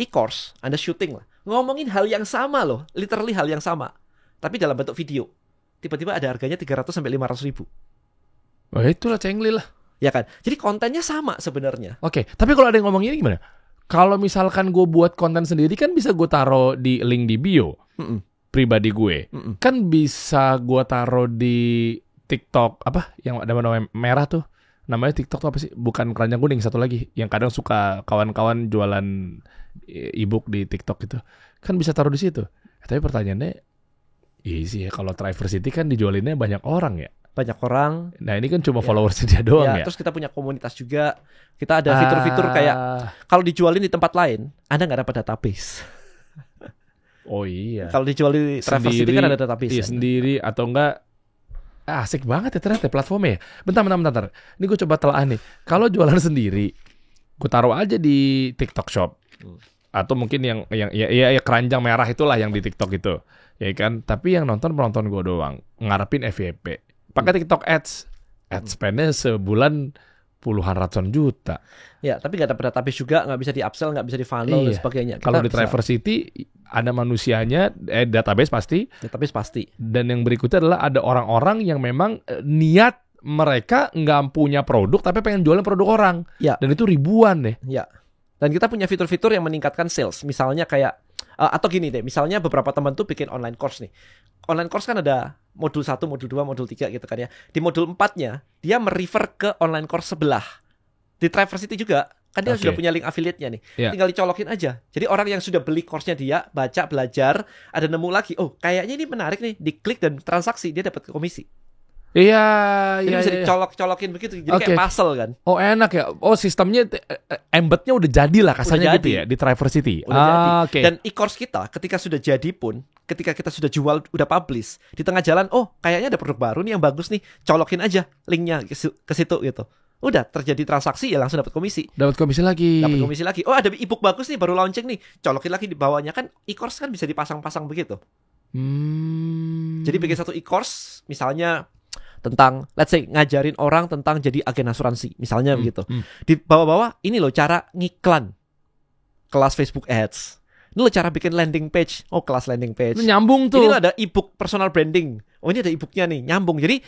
Speaker 1: e-course, Anda syuting lah. Ngomongin hal yang sama loh, literally hal yang sama. Tapi dalam bentuk video. Tiba-tiba ada harganya 300 sampai 500.000.
Speaker 2: Oh, itulah cengli lah.
Speaker 1: Ya kan? Jadi kontennya sama sebenarnya.
Speaker 2: Oke, tapi kalau ada yang ngomong ini gimana? Kalau misalkan gue buat konten sendiri kan bisa gue taruh di link di bio pribadi gue. Kan bisa gue taruh di TikTok apa yang ada nama merah tuh. Namanya TikTok tuh apa sih? Bukan keranjang kuning, satu lagi yang kadang suka kawan-kawan jualan e-book di TikTok itu. Kan bisa taruh di situ. Tapi pertanyaannya, iya sih ya, kalau Triversity kan dijualinnya banyak orang ya.
Speaker 1: Banyak orang.
Speaker 2: Nah ini kan cuma followersnya dia doang ya.
Speaker 1: Terus kita punya komunitas juga. Kita ada fitur-fitur kayak kalau dijualin di tempat lain, Anda nggak dapat database.
Speaker 2: Oh iya.
Speaker 1: Kalau dijual di Triversity kan ada database.
Speaker 2: Iya, sendiri atau enggak. Asik banget ya ternyata platformnya ya. Bentar. Ini gue coba telah nih. Kalau jualan sendiri, gue taruh aja di TikTok Shop. Atau mungkin yang keranjang merah itulah yang di TikTok itu. Ya kan? Tapi yang nonton penonton gue doang. Ngarepin FYP. Pakai TikTok Ads. Ads spend-nya sebulan puluhan ratusan juta.
Speaker 1: Ya, tapi nggak dapat database juga, nggak bisa di upsell, nggak bisa di funnel dan sebagainya.
Speaker 2: Kalau di Triversity ada manusianya, database pasti.
Speaker 1: Database pasti.
Speaker 2: Dan yang berikutnya adalah ada orang-orang yang memang niat mereka nggak punya produk tapi pengen jualan produk orang.
Speaker 1: Ya.
Speaker 2: Dan itu ribuan deh.
Speaker 1: Ya. Dan kita punya fitur-fitur yang meningkatkan sales. Misalnya kayak atau gini deh, misalnya beberapa teman tuh bikin online course nih. Online course kan ada modul 1, modul 2, modul 3 gitu kan ya. Di modul 4-nya, dia merefer ke online course sebelah. Di Triversity juga, kan dia sudah punya link affiliate-nya nih. Tinggal dicolokin aja. Jadi orang yang sudah beli course-nya dia, baca, belajar, ada nemu lagi, oh kayaknya ini menarik nih, diklik dan transaksi, dia dapat komisi.
Speaker 2: Iya.
Speaker 1: Jadi bisa dicolok-colokin begitu, jadi kayak puzzle kan.
Speaker 2: Oh enak ya. Oh sistemnya embednya udah jadi lah kasarnya gitu ya di Triversity.
Speaker 1: Udah jadi. Okay. Dan e-course kita ketika sudah jadi pun, ketika kita sudah jual, udah publish, di tengah jalan, oh kayaknya ada produk baru nih yang bagus nih, colokin aja linknya ke situ gitu. Udah terjadi transaksi ya langsung dapat komisi.
Speaker 2: Dapat komisi lagi.
Speaker 1: Oh ada e-book bagus nih baru launching nih, colokin lagi di bawahnya kan e-course kan bisa dipasang-pasang begitu. Jadi bikin satu e-course misalnya tentang let's say ngajarin orang tentang jadi agen asuransi misalnya begitu. Di bawah-bawah ini loh cara ngiklan. Kelas Facebook Ads. Ini loh cara bikin landing page. Oh, kelas landing page.
Speaker 2: Nyambung tuh.
Speaker 1: Ini loh ada e-book personal branding. Oh, ini ada e-booknya nih, nyambung. Jadi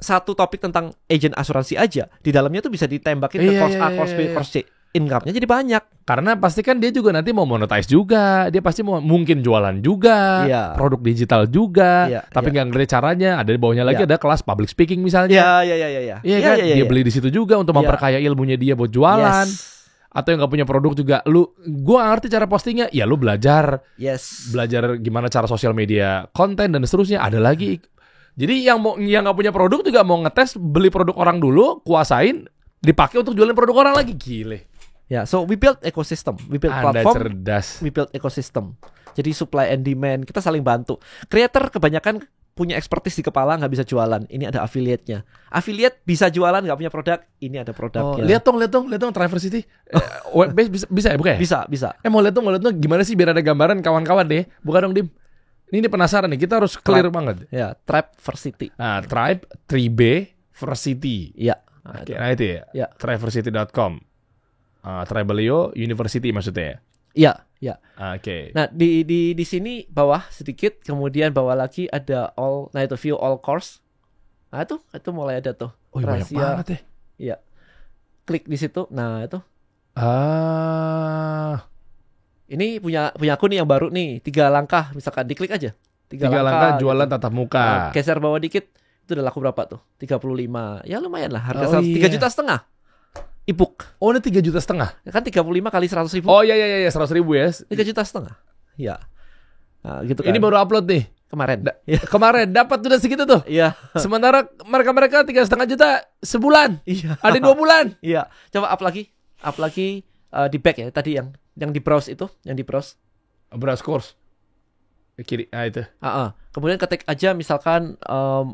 Speaker 1: satu topik tentang agen asuransi aja di dalamnya tuh bisa ditembakin ke course A, course B, course C. Income-nya jadi banyak.
Speaker 2: Karena pasti kan dia juga nanti mau monetize juga. Dia pasti mau mungkin jualan juga. Produk digital juga. Tapi nggak ngerti caranya. Ada di bawahnya lagi ada kelas public speaking misalnya.
Speaker 1: Iya.
Speaker 2: Dia beli di situ juga untuk memperkaya ilmunya dia buat jualan. Atau yang nggak punya produk juga. Gue ngerti cara postingnya. Ya lu belajar. Belajar gimana cara sosial media konten dan seterusnya. Ada lagi. Jadi yang nggak punya produk juga mau ngetes beli produk orang dulu, kuasain, dipakai untuk jualin produk orang lagi. Gile.
Speaker 1: Ya, so we build ecosystem, we build
Speaker 2: Anda
Speaker 1: platform,
Speaker 2: cerdas.
Speaker 1: we build ecosystem. Jadi supply and demand, kita saling bantu. Creator kebanyakan punya expertise di kepala, nggak bisa jualan. Ini ada affiliate-nya. Affiliate bisa jualan, nggak punya produk. Ini ada produknya.
Speaker 2: Lihat dong Triversity. Bisa ya, bukan ya?
Speaker 1: Bisa.
Speaker 2: Mau lihat dong gimana sih biar ada gambaran kawan-kawan deh. Buka dong, Dim. Ini penasaran nih, kita harus clear banget.
Speaker 1: Ya, Triversity.
Speaker 2: Nah, Tribe 3B Versity.
Speaker 1: Iya.
Speaker 2: Nah itu ya. Triversity.com. Tribelio University maksudnya
Speaker 1: ya? Iya.
Speaker 2: Oke.
Speaker 1: Nah, di sini bawah sedikit, kemudian bawah lagi ada all, nah itu view all course. Nah, itu mulai ada tuh.
Speaker 2: Oh, banyak banget ya.
Speaker 1: Iya. Klik di situ. Nah, itu. Ini punya aku nih yang baru nih, 3 langkah misalkan diklik aja.
Speaker 2: 3 langkah jualan gitu. Tatap muka.
Speaker 1: Nah, geser bawah dikit, itu udah laku berapa tuh? 35. Ya lumayan lah, harga 3,5 juta e-book.
Speaker 2: Oh, ini 3,5 juta.
Speaker 1: Kan 35 kali 100.000.
Speaker 2: Oh iya 100.000 ya.
Speaker 1: 3,5 juta. Ya. Nah, gitu kan.
Speaker 2: Ini baru upload nih.
Speaker 1: kemarin.
Speaker 2: Kemarin dapat udah segitu tuh.
Speaker 1: Iya.
Speaker 2: Sementara mereka 3,5 juta sebulan.
Speaker 1: Iya.
Speaker 2: Ada 2 bulan.
Speaker 1: Iya. Coba up lagi di back ya tadi yang di browse itu, yang di browse.
Speaker 2: Browse course. Kiri, itu.
Speaker 1: Kemudian ketik aja misalkan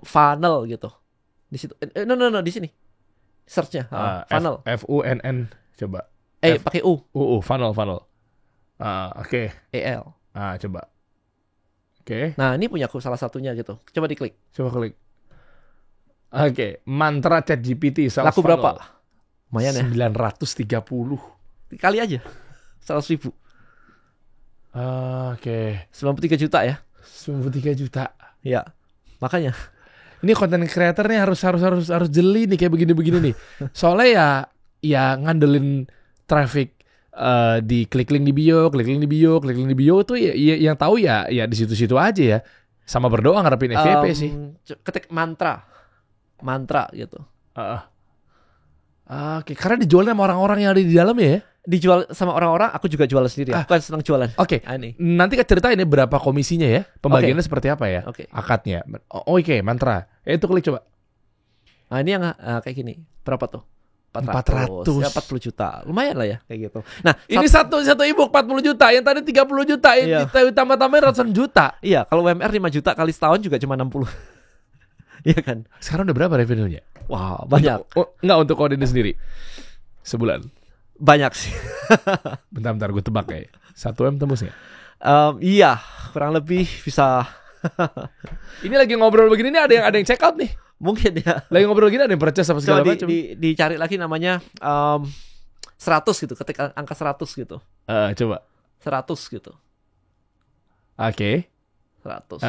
Speaker 1: funnel gitu. Di situ. No, di sini. Search-nya. Funnel.
Speaker 2: FUNN coba.
Speaker 1: Pakai U.
Speaker 2: Funnel. Oke.
Speaker 1: EL.
Speaker 2: Coba. Oke.
Speaker 1: Nah, ini punyaku salah satunya gitu. Coba diklik.
Speaker 2: Coba klik. Oke, mantra ChatGPT sales
Speaker 1: Laku
Speaker 2: funnel.
Speaker 1: berapa? Lumayan ya.
Speaker 2: 930.
Speaker 1: Kali aja. 100.000.
Speaker 2: Oke.
Speaker 1: 93 juta ya.
Speaker 2: 93 juta.
Speaker 1: Iya. Makanya.
Speaker 2: Ini konten creator nih harus jeli nih kayak begini-begini nih. Soalnya ya ngandelin traffic di klik link di bio itu ya yang tahu ya di situ-situ aja ya. Sama berdoa ngarepin FYP sih.
Speaker 1: Ketik mantra gitu.
Speaker 2: Oke, karena dijualnya sama orang-orang yang ada di dalam ya.
Speaker 1: Dijual sama orang-orang, aku juga jual sendiri. Aku kan senang jualan.
Speaker 2: Oke. Nanti kita ceritain ya berapa komisinya ya. Pembagiannya seperti apa ya?
Speaker 1: Oke.
Speaker 2: Akadnya. Oke, mantra. Itu klik coba.
Speaker 1: Nah, ini yang kayak gini. Berapa tuh?
Speaker 2: 400.
Speaker 1: Ya 40 juta. Lumayan lah ya kayak gitu. Nah,
Speaker 2: ini satu ebook 40 juta, yang tadi 30 juta,
Speaker 1: iya.
Speaker 2: Tambah-tambahin ratusan juta.
Speaker 1: Iya, kalau UMR 5 juta kali setahun juga cuma 60. Iya kan?
Speaker 2: Sekarang udah berapa revenue-nya?
Speaker 1: Wow, banyak.
Speaker 2: Untuk kode ini sendiri. Sebulan.
Speaker 1: Banyak sih.
Speaker 2: Bentar gue tebak ya. 1M tembus nggak?
Speaker 1: Iya, kurang lebih bisa.
Speaker 2: Ini lagi ngobrol begini nih ada yang check out nih.
Speaker 1: Mungkin ya.
Speaker 2: Lagi ngobrol gini ada yang purchase apa segala macam.
Speaker 1: Dicari lagi namanya 100 gitu, ketik angka 100 gitu.
Speaker 2: Coba.
Speaker 1: 100 gitu.
Speaker 2: Oke.
Speaker 1: 100.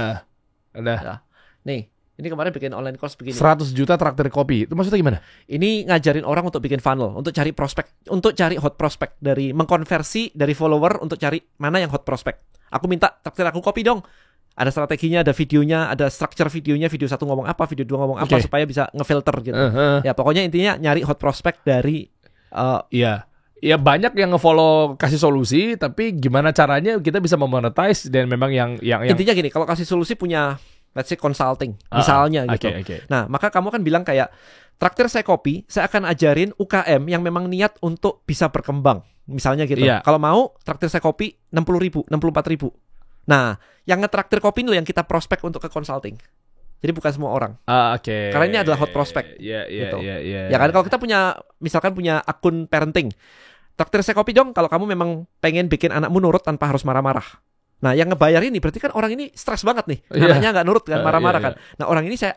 Speaker 2: Udah.
Speaker 1: Nah, nih, ini kemarin bikin online course begini.
Speaker 2: 100 juta traktir kopi. Itu maksudnya gimana?
Speaker 1: Ini ngajarin orang untuk bikin funnel, untuk cari prospek, untuk cari hot prospect, dari mengkonversi dari follower untuk cari mana yang hot prospect. Aku minta traktir aku kopi dong. Ada strateginya, ada videonya, ada structure videonya, video 1 ngomong apa, video 2 ngomong apa, supaya bisa ngefilter gitu. Ya pokoknya intinya nyari hot prospect dari
Speaker 2: Iya banyak yang ngefollow kasih solusi, tapi gimana caranya kita bisa memonetize dan memang yang
Speaker 1: intinya gini, kalau kasih solusi punya let's say consulting misalnya gitu.
Speaker 2: Okay.
Speaker 1: Nah, maka kamu kan bilang kayak traktir saya kopi, saya akan ajarin UKM yang memang niat untuk bisa berkembang. Misalnya gitu.
Speaker 2: Yeah.
Speaker 1: Kalau mau traktir saya kopi 60.000, 64.000. Nah, yang ngetraktir kopi itu yang kita prospek untuk ke consulting. Jadi bukan semua orang.
Speaker 2: Oke.
Speaker 1: Karena ini adalah hot prospect.
Speaker 2: Gitu.
Speaker 1: Ya kan kalau kita misalkan punya akun parenting. Traktir saya kopi dong kalau kamu memang pengen bikin anakmu nurut tanpa harus marah-marah. Nah, yang ngebayar ini berarti kan orang ini stres banget nih. Anaknya nggak nurut kan, marah-marah kan. Nah, orang ini saya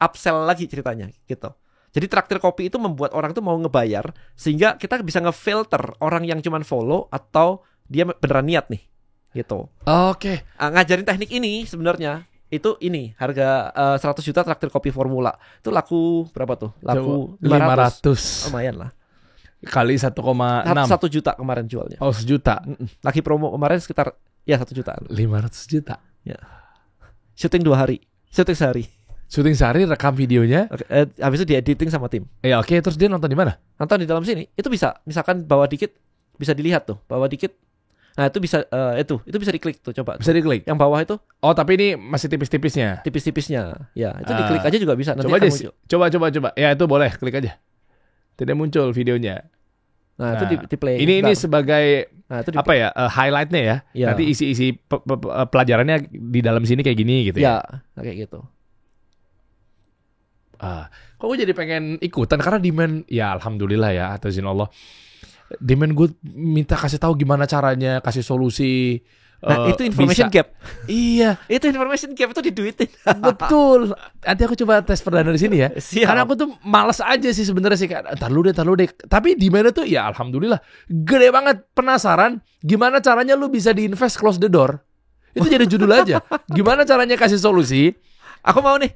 Speaker 1: upsell lagi ceritanya gitu. Jadi traktir kopi itu membuat orang tuh mau ngebayar sehingga kita bisa ngefilter orang yang cuman follow atau dia beneran niat nih. Gitu.
Speaker 2: Oke.
Speaker 1: Ngajarin teknik ini sebenarnya itu ini harga 100 juta traktir kopi formula. Itu laku berapa tuh? Laku 500. Lumayan lah.
Speaker 2: Kali 1,6.
Speaker 1: 1 juta kemarin jualnya.
Speaker 2: Oh, 1 juta.
Speaker 1: Lagi promo kemarin sekitar 1 juta.
Speaker 2: 500 juta.
Speaker 1: Ya. Syuting 2 hari. Syuting sehari.
Speaker 2: Syuting sehari, rekam videonya.
Speaker 1: Habis itu di editing sama tim.
Speaker 2: Ya oke, terus dia nonton di mana?
Speaker 1: Nonton di dalam sini. Itu bisa. Misalkan bawah dikit bisa dilihat tuh. Bawah dikit. Nah, itu bisa itu bisa diklik tuh, coba.
Speaker 2: Bisa diklik.
Speaker 1: Yang bawah itu.
Speaker 2: Oh, tapi ini masih tipis-tipisnya.
Speaker 1: Tipis-tipisnya. Ya, itu diklik aja juga bisa. Nanti
Speaker 2: coba aja. Coba. Ya, itu boleh, klik aja. Tidak muncul videonya.
Speaker 1: Nah, itu di play.
Speaker 2: Ini sebagai apa ya? Highlightnya ya. Nanti isi pelajarannya di dalam sini kayak gini gitu ya.
Speaker 1: Ya, kayak gitu.
Speaker 2: Kok gue jadi pengen ikutan karena demand ya alhamdulillah ya atas izin Allah. Demand gue minta kasih tahu gimana caranya kasih solusi.
Speaker 1: Nah, itu information gap.
Speaker 2: Iya,
Speaker 1: itu information gap itu diduitin.
Speaker 2: Betul. Nanti aku coba tes perdana di sini ya.
Speaker 1: Siap.
Speaker 2: Karena aku tuh malas aja sih sebenarnya sih kayak tar lu deh. Tapi di mana tuh ya alhamdulillah gede banget. Penasaran gimana caranya lu bisa diinvest close the door. Itu jadi judul aja. Gimana caranya kasih solusi?
Speaker 1: Aku mau nih.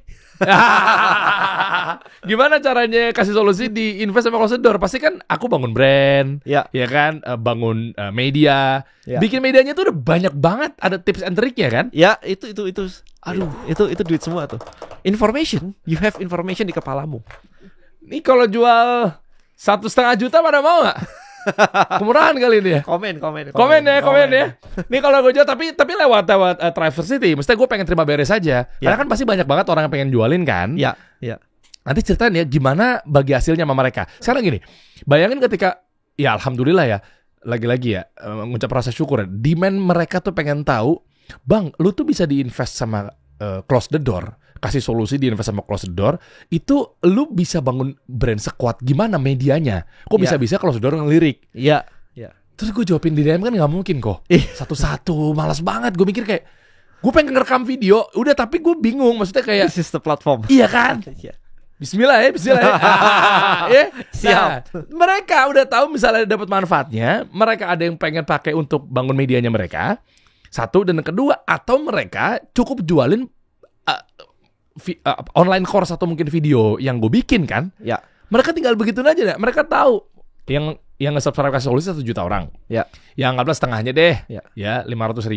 Speaker 2: Gimana caranya kasih solusi di invest sama close the door? Pasti kan aku bangun brand, ya kan, bangun media, bikin medianya tuh udah banyak banget, ada tips and triknya kan?
Speaker 1: Ya itu, aduh, itu duit semua tuh. Information, you have information di kepalamu.
Speaker 2: Nih kalau jual 1,5 juta pada mau nggak? Kemurahan kali ini ya.
Speaker 1: Komen
Speaker 2: ya. Nih kalau gue jual tapi lewat Traversity, mesti gue pengen terima beres aja. Karena kan pasti banyak banget orang yang pengen jualin kan.
Speaker 1: Ya.
Speaker 2: Nanti ceritain ya gimana bagi hasilnya sama mereka. Sekarang gini, bayangin ketika ya alhamdulillah ya, lagi-lagi ya mengucap rasa syukur ya. Demand mereka tuh pengen tahu, Bang, lu tuh bisa diinvest sama Close the Door, kasih solusi diinvest sama Close the Door, itu lu bisa bangun brand sekuat gimana medianya. Kok bisa-bisa Close the Door ngelirik?
Speaker 1: Iya.
Speaker 2: Terus gue jawabin di DM kan nggak mungkin kok. Satu-satu, malas banget. Gue mikir kayak, gue pengen ngerekam video, udah tapi gue bingung. Maksudnya kayak,
Speaker 1: This is the platform.
Speaker 2: iya kan? Bismillah ya.
Speaker 1: Siap.
Speaker 2: Nah, mereka udah tahu misalnya dapat manfaatnya, mereka ada yang pengen pakai untuk bangun medianya mereka. Satu, dan yang kedua, atau mereka cukup jualin online course atau mungkin video yang gue bikin kan.
Speaker 1: Ya.
Speaker 2: Mereka tinggal begitu aja. Mereka tahu yang nge-subscribe kasih solusi 1 juta orang.
Speaker 1: Ya.
Speaker 2: Yang anggaplah setengahnya deh.
Speaker 1: Ya.
Speaker 2: 500.000.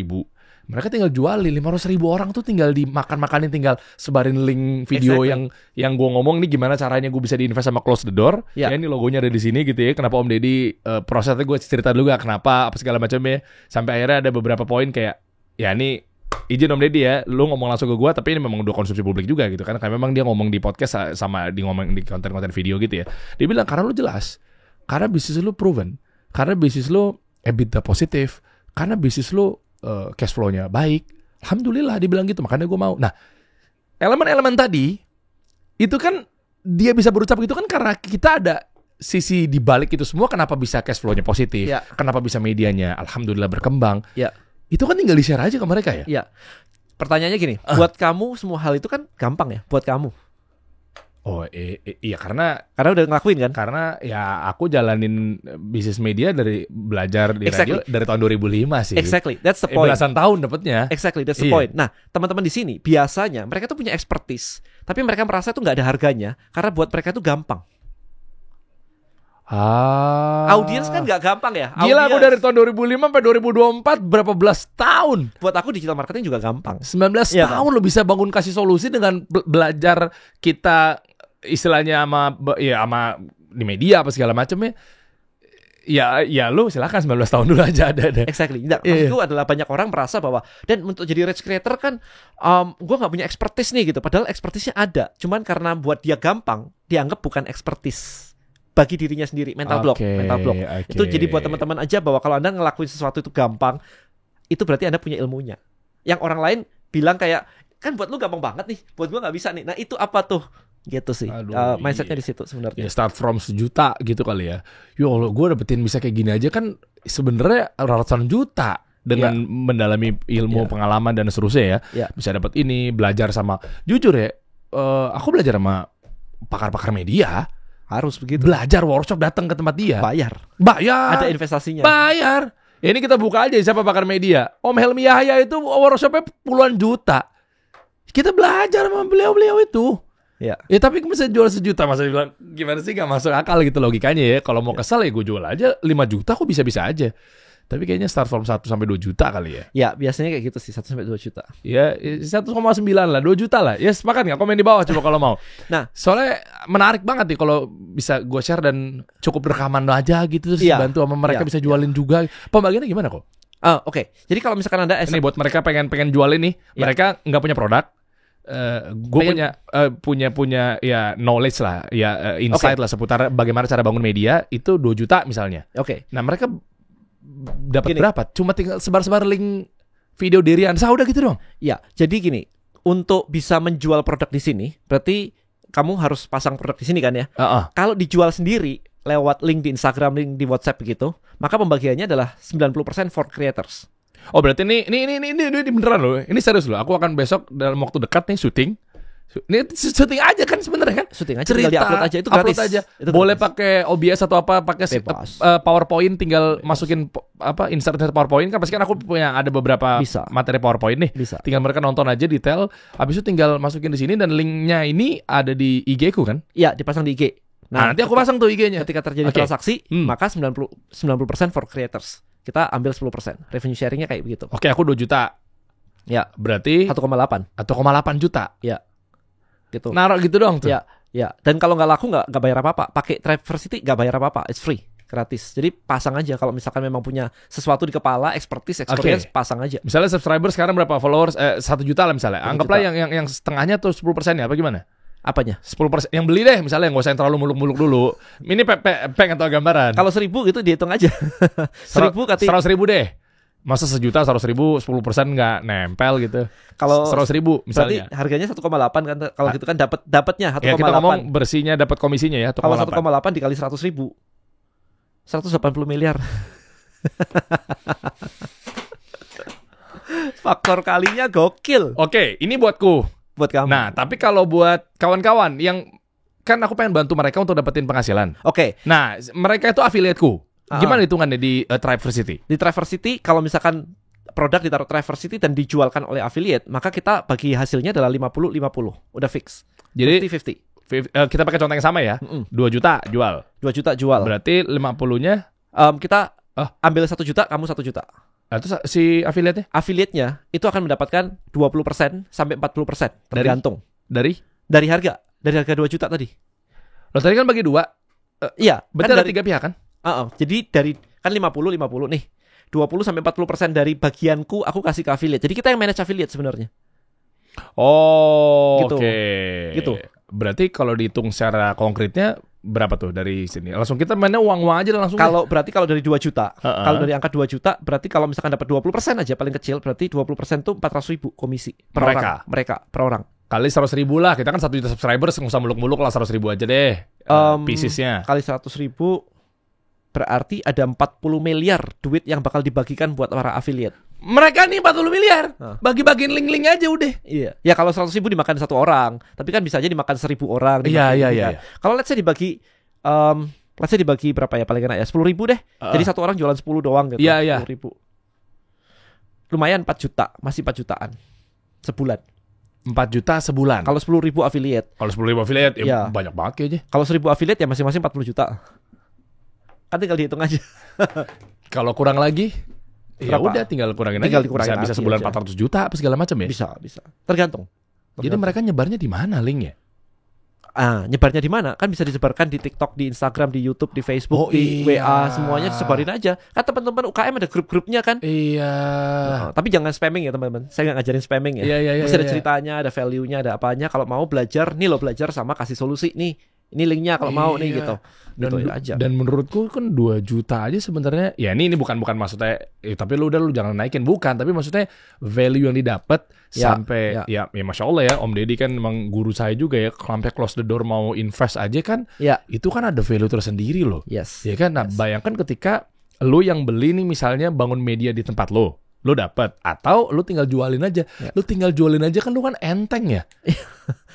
Speaker 2: Mereka tinggal jualin 500.000 orang tuh tinggal dimakan-makanin, tinggal sebarin link video yang gue ngomong nih gimana caranya gue bisa diinvest sama Close the Door. Ya ini logonya ada di sini gitu ya. Kenapa Om Deddy prosesnya gue cerita dulu gak kenapa apa segala macamnya. Sampai akhirnya ada beberapa poin kayak ya ini izin Om Deddy ya, lu ngomong langsung ke gue tapi ini memang udah konsumsi publik juga gitu kan. Karena memang dia ngomong di podcast sama di ngomong di konten-konten video gitu ya. Dia bilang karena lu jelas, karena bisnis lu proven, karena bisnis lu EBITDA positif, karena bisnis lu cash flow-nya baik. Alhamdulillah dia bilang gitu, makanya gue mau. Nah, elemen-elemen tadi itu kan dia bisa berucap gitu kan karena kita ada sisi di balik itu semua. Kenapa bisa cash flow-nya positif?
Speaker 1: Ya.
Speaker 2: Kenapa bisa medianya alhamdulillah berkembang?
Speaker 1: Ya.
Speaker 2: Itu kan tinggal di-share aja ke mereka ya.
Speaker 1: Ya. Pertanyaannya gini, buat kamu semua hal itu kan gampang ya buat kamu.
Speaker 2: Oh iya karena
Speaker 1: udah ngelakuin kan?
Speaker 2: Karena ya aku jalanin bisnis media dari belajar di radio dari tahun 2005 sih.
Speaker 1: Exactly, that's the point.
Speaker 2: Belasan tahun dapetnya.
Speaker 1: Exactly, that's the point. Nah, teman-teman di sini biasanya mereka tuh punya expertise, tapi mereka merasa tuh nggak ada harganya karena buat mereka tuh gampang. Audiens kan nggak gampang ya.
Speaker 2: Gila, aku dari tahun 2005 sampai 2024 berapa belas tahun.
Speaker 1: Buat aku digital marketing juga gampang.
Speaker 2: 19 tahun lo bisa bangun kasih solusi dengan belajar kita istilahnya sama di media apa segala macamnya. Ya lu silakan 19 tahun dulu aja ada.
Speaker 1: Exactly. Nah, maksudku adalah banyak orang merasa bahwa dan untuk jadi rich creator kan gue nggak punya expertise nih gitu. Padahal expertise-nya ada. Cuman karena buat dia gampang dianggap bukan expertise bagi dirinya sendiri, mental block. Itu jadi buat teman-teman aja bahwa kalau Anda ngelakuin sesuatu itu gampang, itu berarti Anda punya ilmunya. Yang orang lain bilang kayak kan buat lu gampang banget nih, buat gua nggak bisa nih. Nah itu apa tuh? Gitu sih. Mindsetnya di situ sebenarnya.
Speaker 2: Ya start from 1 juta gitu kali ya. Yo Allah, gue dapetin bisa kayak gini aja kan sebenarnya ratusan juta dengan mendalami ilmu, pengalaman dan seterusnya ya. Bisa dapat ini, belajar sama. Jujur ya, aku belajar sama pakar-pakar media.
Speaker 1: Harus begitu.
Speaker 2: Belajar workshop, datang ke tempat dia.
Speaker 1: Bayar.
Speaker 2: Ada
Speaker 1: investasinya.
Speaker 2: Bayar. Ya, ini kita buka aja siapa pakar media. Om Helmi Yahya itu workshopnya puluhan juta. Kita belajar sama beliau-beliau itu. Ya tapi bisa jual 1 juta. Masa bilang gimana sih, gak masuk akal gitu logikanya ya. Kalau mau kesal ya gue jual aja 5 juta kok bisa-bisa aja. Tapi kayaknya start from 1 sampai 2 juta kali ya.
Speaker 1: Ya biasanya kayak gitu sih, 1 sampai 2 juta.
Speaker 2: Ya 1,9 lah, 2 juta lah. Ya sepakat gak? Komen di bawah coba kalau mau.
Speaker 1: Nah
Speaker 2: soalnya menarik banget nih kalau bisa gue share dan cukup rekaman aja gitu. Terus bantu sama mereka bisa jualin juga. Pembagiannya gimana kok?
Speaker 1: Oke. Jadi kalau misalkan Anda
Speaker 2: ini buat mereka pengen jualin nih. Mereka gak punya produk. Gue punya ya knowledge lah. Ya insight lah seputar bagaimana cara bangun media. Itu 2 juta misalnya.
Speaker 1: Oke.
Speaker 2: Nah mereka dapat berapa? Cuma tinggal sebar-sebar link video Diriansa udah gitu dong.
Speaker 1: Ya, jadi gini, untuk bisa menjual produk di sini, berarti kamu harus pasang produk di sini kan ya. Kalau dijual sendiri lewat link di Instagram, link di WhatsApp begitu, maka pembagiannya adalah 90% for creators.
Speaker 2: Oh, berarti ini beneran loh. Ini serius loh. Aku akan besok dalam waktu dekat nih syuting. Ini syuting aja kan sebenarnya kan?
Speaker 1: Syuting aja,
Speaker 2: cerita,
Speaker 1: tinggal di-upload aja, itu gratis.
Speaker 2: Upload aja.
Speaker 1: Itu
Speaker 2: boleh pakai OBS atau apa, pakai PowerPoint, tinggal masukin insert PowerPoint kan pasti kan aku punya ada beberapa materi PowerPoint nih. Tinggal mereka nonton aja detail, habis itu tinggal masukin di sini dan linknya ini ada di IG ku kan?
Speaker 1: Iya, dipasang di IG.
Speaker 2: Nah, nanti aku pasang tuh IG-nya.
Speaker 1: Ketika terjadi transaksi, maka 90% for creators. Kita ambil 10%. Revenue sharing-nya kayak begitu.
Speaker 2: Oke, aku 2 juta.
Speaker 1: Ya,
Speaker 2: berarti
Speaker 1: 1,8
Speaker 2: juta.
Speaker 1: Ya. Gitu.
Speaker 2: Naruh gitu doang tuh.
Speaker 1: Ya. Dan kalau nggak laku nggak bayar apa-apa. Pakai Traversity nggak bayar apa-apa. It's free. gratis. Jadi pasang aja kalau misalkan memang punya sesuatu di kepala, experience, pasang aja.
Speaker 2: Misalnya subscriber sekarang berapa followers? 1 juta lah misalnya.
Speaker 1: 1
Speaker 2: Anggaplah
Speaker 1: juta.
Speaker 2: yang setengahnya tuh 10% ya, apa gimana?
Speaker 1: Apanya?
Speaker 2: 10% yang beli deh misalnya, nggak usah yang terlalu muluk-muluk dulu. Ini pengen tahu gambaran.
Speaker 1: Kalau 1.000 gitu dihitung aja. 1.000 kati
Speaker 2: 100.000 deh. Masa sejuta 100.000 10% nggak nempel gitu.
Speaker 1: kalau
Speaker 2: 100.000
Speaker 1: berarti
Speaker 2: misalnya.
Speaker 1: harganya 1,8 kan. Kalau gitu kan dapatnya 1,8.
Speaker 2: Ya kita ngomong bersihnya dapat komisinya ya 1,8.
Speaker 1: Kalau 1,8 dikali 100.000 180 miliar. Faktor kalinya gokil
Speaker 2: Oke, ini buatku.
Speaker 1: buat kamu.
Speaker 2: Nah, tapi kalau buat kawan-kawan yang kan aku pengen bantu mereka untuk dapetin penghasilan.
Speaker 1: Oke,
Speaker 2: Nah, mereka itu affiliate-ku.
Speaker 1: Ah.
Speaker 2: Gimana hitungannya di Triversity?
Speaker 1: di Triversity kalau misalkan produk ditaruh Triversity dan dijualkan oleh affiliate, maka kita bagi hasilnya adalah 50-50. Udah fix.
Speaker 2: Jadi
Speaker 1: 50-50.
Speaker 2: Kita pakai contoh yang sama ya. 2 juta jual.
Speaker 1: 2 juta jual.
Speaker 2: Berarti 50-nya
Speaker 1: Kita ambil 1 juta, kamu 1 juta.
Speaker 2: terus si affiliate-nya
Speaker 1: Affiliate-nya itu akan mendapatkan 20% sampai 40%, tergantung
Speaker 2: dari?
Speaker 1: dari harga 2 juta tadi.
Speaker 2: Lo tadi kan bagi 2.
Speaker 1: Iya,
Speaker 2: Berarti
Speaker 1: kan
Speaker 2: ada
Speaker 1: dari
Speaker 2: 3 pihak kan?
Speaker 1: Jadi dari kan 50-50 nih. 20 sampai 40% dari bagianku aku kasih ke affiliate. Jadi kita yang manage affiliate sebenarnya.
Speaker 2: Oh,
Speaker 1: Gitu.
Speaker 2: oke.
Speaker 1: Gitu.
Speaker 2: Berarti kalau dihitung secara konkretnya berapa tuh dari sini? Langsung kita mainnya uang-uang aja langsung.
Speaker 1: Kalau dari 2 juta.
Speaker 2: Uh-uh.
Speaker 1: Kalau dari angka 2 juta berarti kalau misalkan dapat 20% aja paling kecil, berarti 20% tuh 400.000 komisi per
Speaker 2: Mereka?
Speaker 1: orang. Mereka per orang.
Speaker 2: Kali 100.000 lah. Kita kan 1 juta subscribers, nggak usah muluk-muluk lah, 100.000 aja deh. Piecesnya.
Speaker 1: Kali 100.000 berarti ada 40 miliar duit yang bakal dibagikan buat para affiliate.
Speaker 2: Mereka nih 40 miliar.
Speaker 1: Nah.
Speaker 2: Bagi-bagiin link-link aja udah.
Speaker 1: Iya. Ya kalau 100.000 dimakan 1 orang, tapi kan bisa aja dimakan 1.000 orang.
Speaker 2: Iya,
Speaker 1: dimakan
Speaker 2: iya,
Speaker 1: gitu
Speaker 2: iya.
Speaker 1: kan. Kalau let's say dibagi berapa ya paling enak ya? 10.000 deh. Jadi 1 orang jualan 10 doang gitu.
Speaker 2: Iya, iya.
Speaker 1: 10.000. Lumayan 4 juta, masih 4 jutaan sebulan.
Speaker 2: 4 juta sebulan.
Speaker 1: Kalau 10.000 affiliate.
Speaker 2: Kalau 10.000 affiliate ya
Speaker 1: Iya.
Speaker 2: banyak banget aja.
Speaker 1: Kalau 1.000 affiliate ya masing-masing 40 juta. Kan tinggal dihitung aja.
Speaker 2: Kalau kurang lagi ya
Speaker 1: Berapa?
Speaker 2: udah tinggal kurangin
Speaker 1: Tinggal
Speaker 2: aja.
Speaker 1: dikurangin
Speaker 2: Bisa
Speaker 1: lagi
Speaker 2: sebulan
Speaker 1: aja.
Speaker 2: 400 juta apa segala macam ya.
Speaker 1: Bisa. Tergantung.
Speaker 2: Jadi mereka nyebarnya di mana linknya?
Speaker 1: Nyebarnya di mana? Kan bisa disebarkan di TikTok, di Instagram, di YouTube, di Facebook, di
Speaker 2: iya.
Speaker 1: WA, semuanya disebarin aja. Kan teman-teman UKM ada grup-grupnya kan.
Speaker 2: Iya.
Speaker 1: Tapi jangan spamming ya teman-teman. Saya nggak ngajarin spamming ya.
Speaker 2: Iya,
Speaker 1: Mesti ada
Speaker 2: iya.
Speaker 1: ceritanya, ada value-nya, ada apanya. Kalau mau belajar, nih lo belajar sama kasih solusi nih. Ini linknya kalau mau nih
Speaker 2: Iya.
Speaker 1: gitu.
Speaker 2: Dan,
Speaker 1: Gitu aja.
Speaker 2: dan menurutku kan 2 juta aja sebenarnya. Ya ini bukan maksudnya tapi lu jangan naikin, bukan, tapi maksudnya value yang didapat
Speaker 1: Ya,
Speaker 2: sampai ya Masya Allah ya, Om Deddy kan emang guru saya juga ya, sampai close the door mau invest aja kan.
Speaker 1: Ya,
Speaker 2: Itu kan ada value tersendiri loh.
Speaker 1: yes.
Speaker 2: Ya kan? Nah, bayangkan ketika lu yang beli nih misalnya bangun media di tempat lu dapat, atau lu tinggal jualin aja.
Speaker 1: Ya.
Speaker 2: Lu tinggal jualin aja kan, lu kan enteng ya.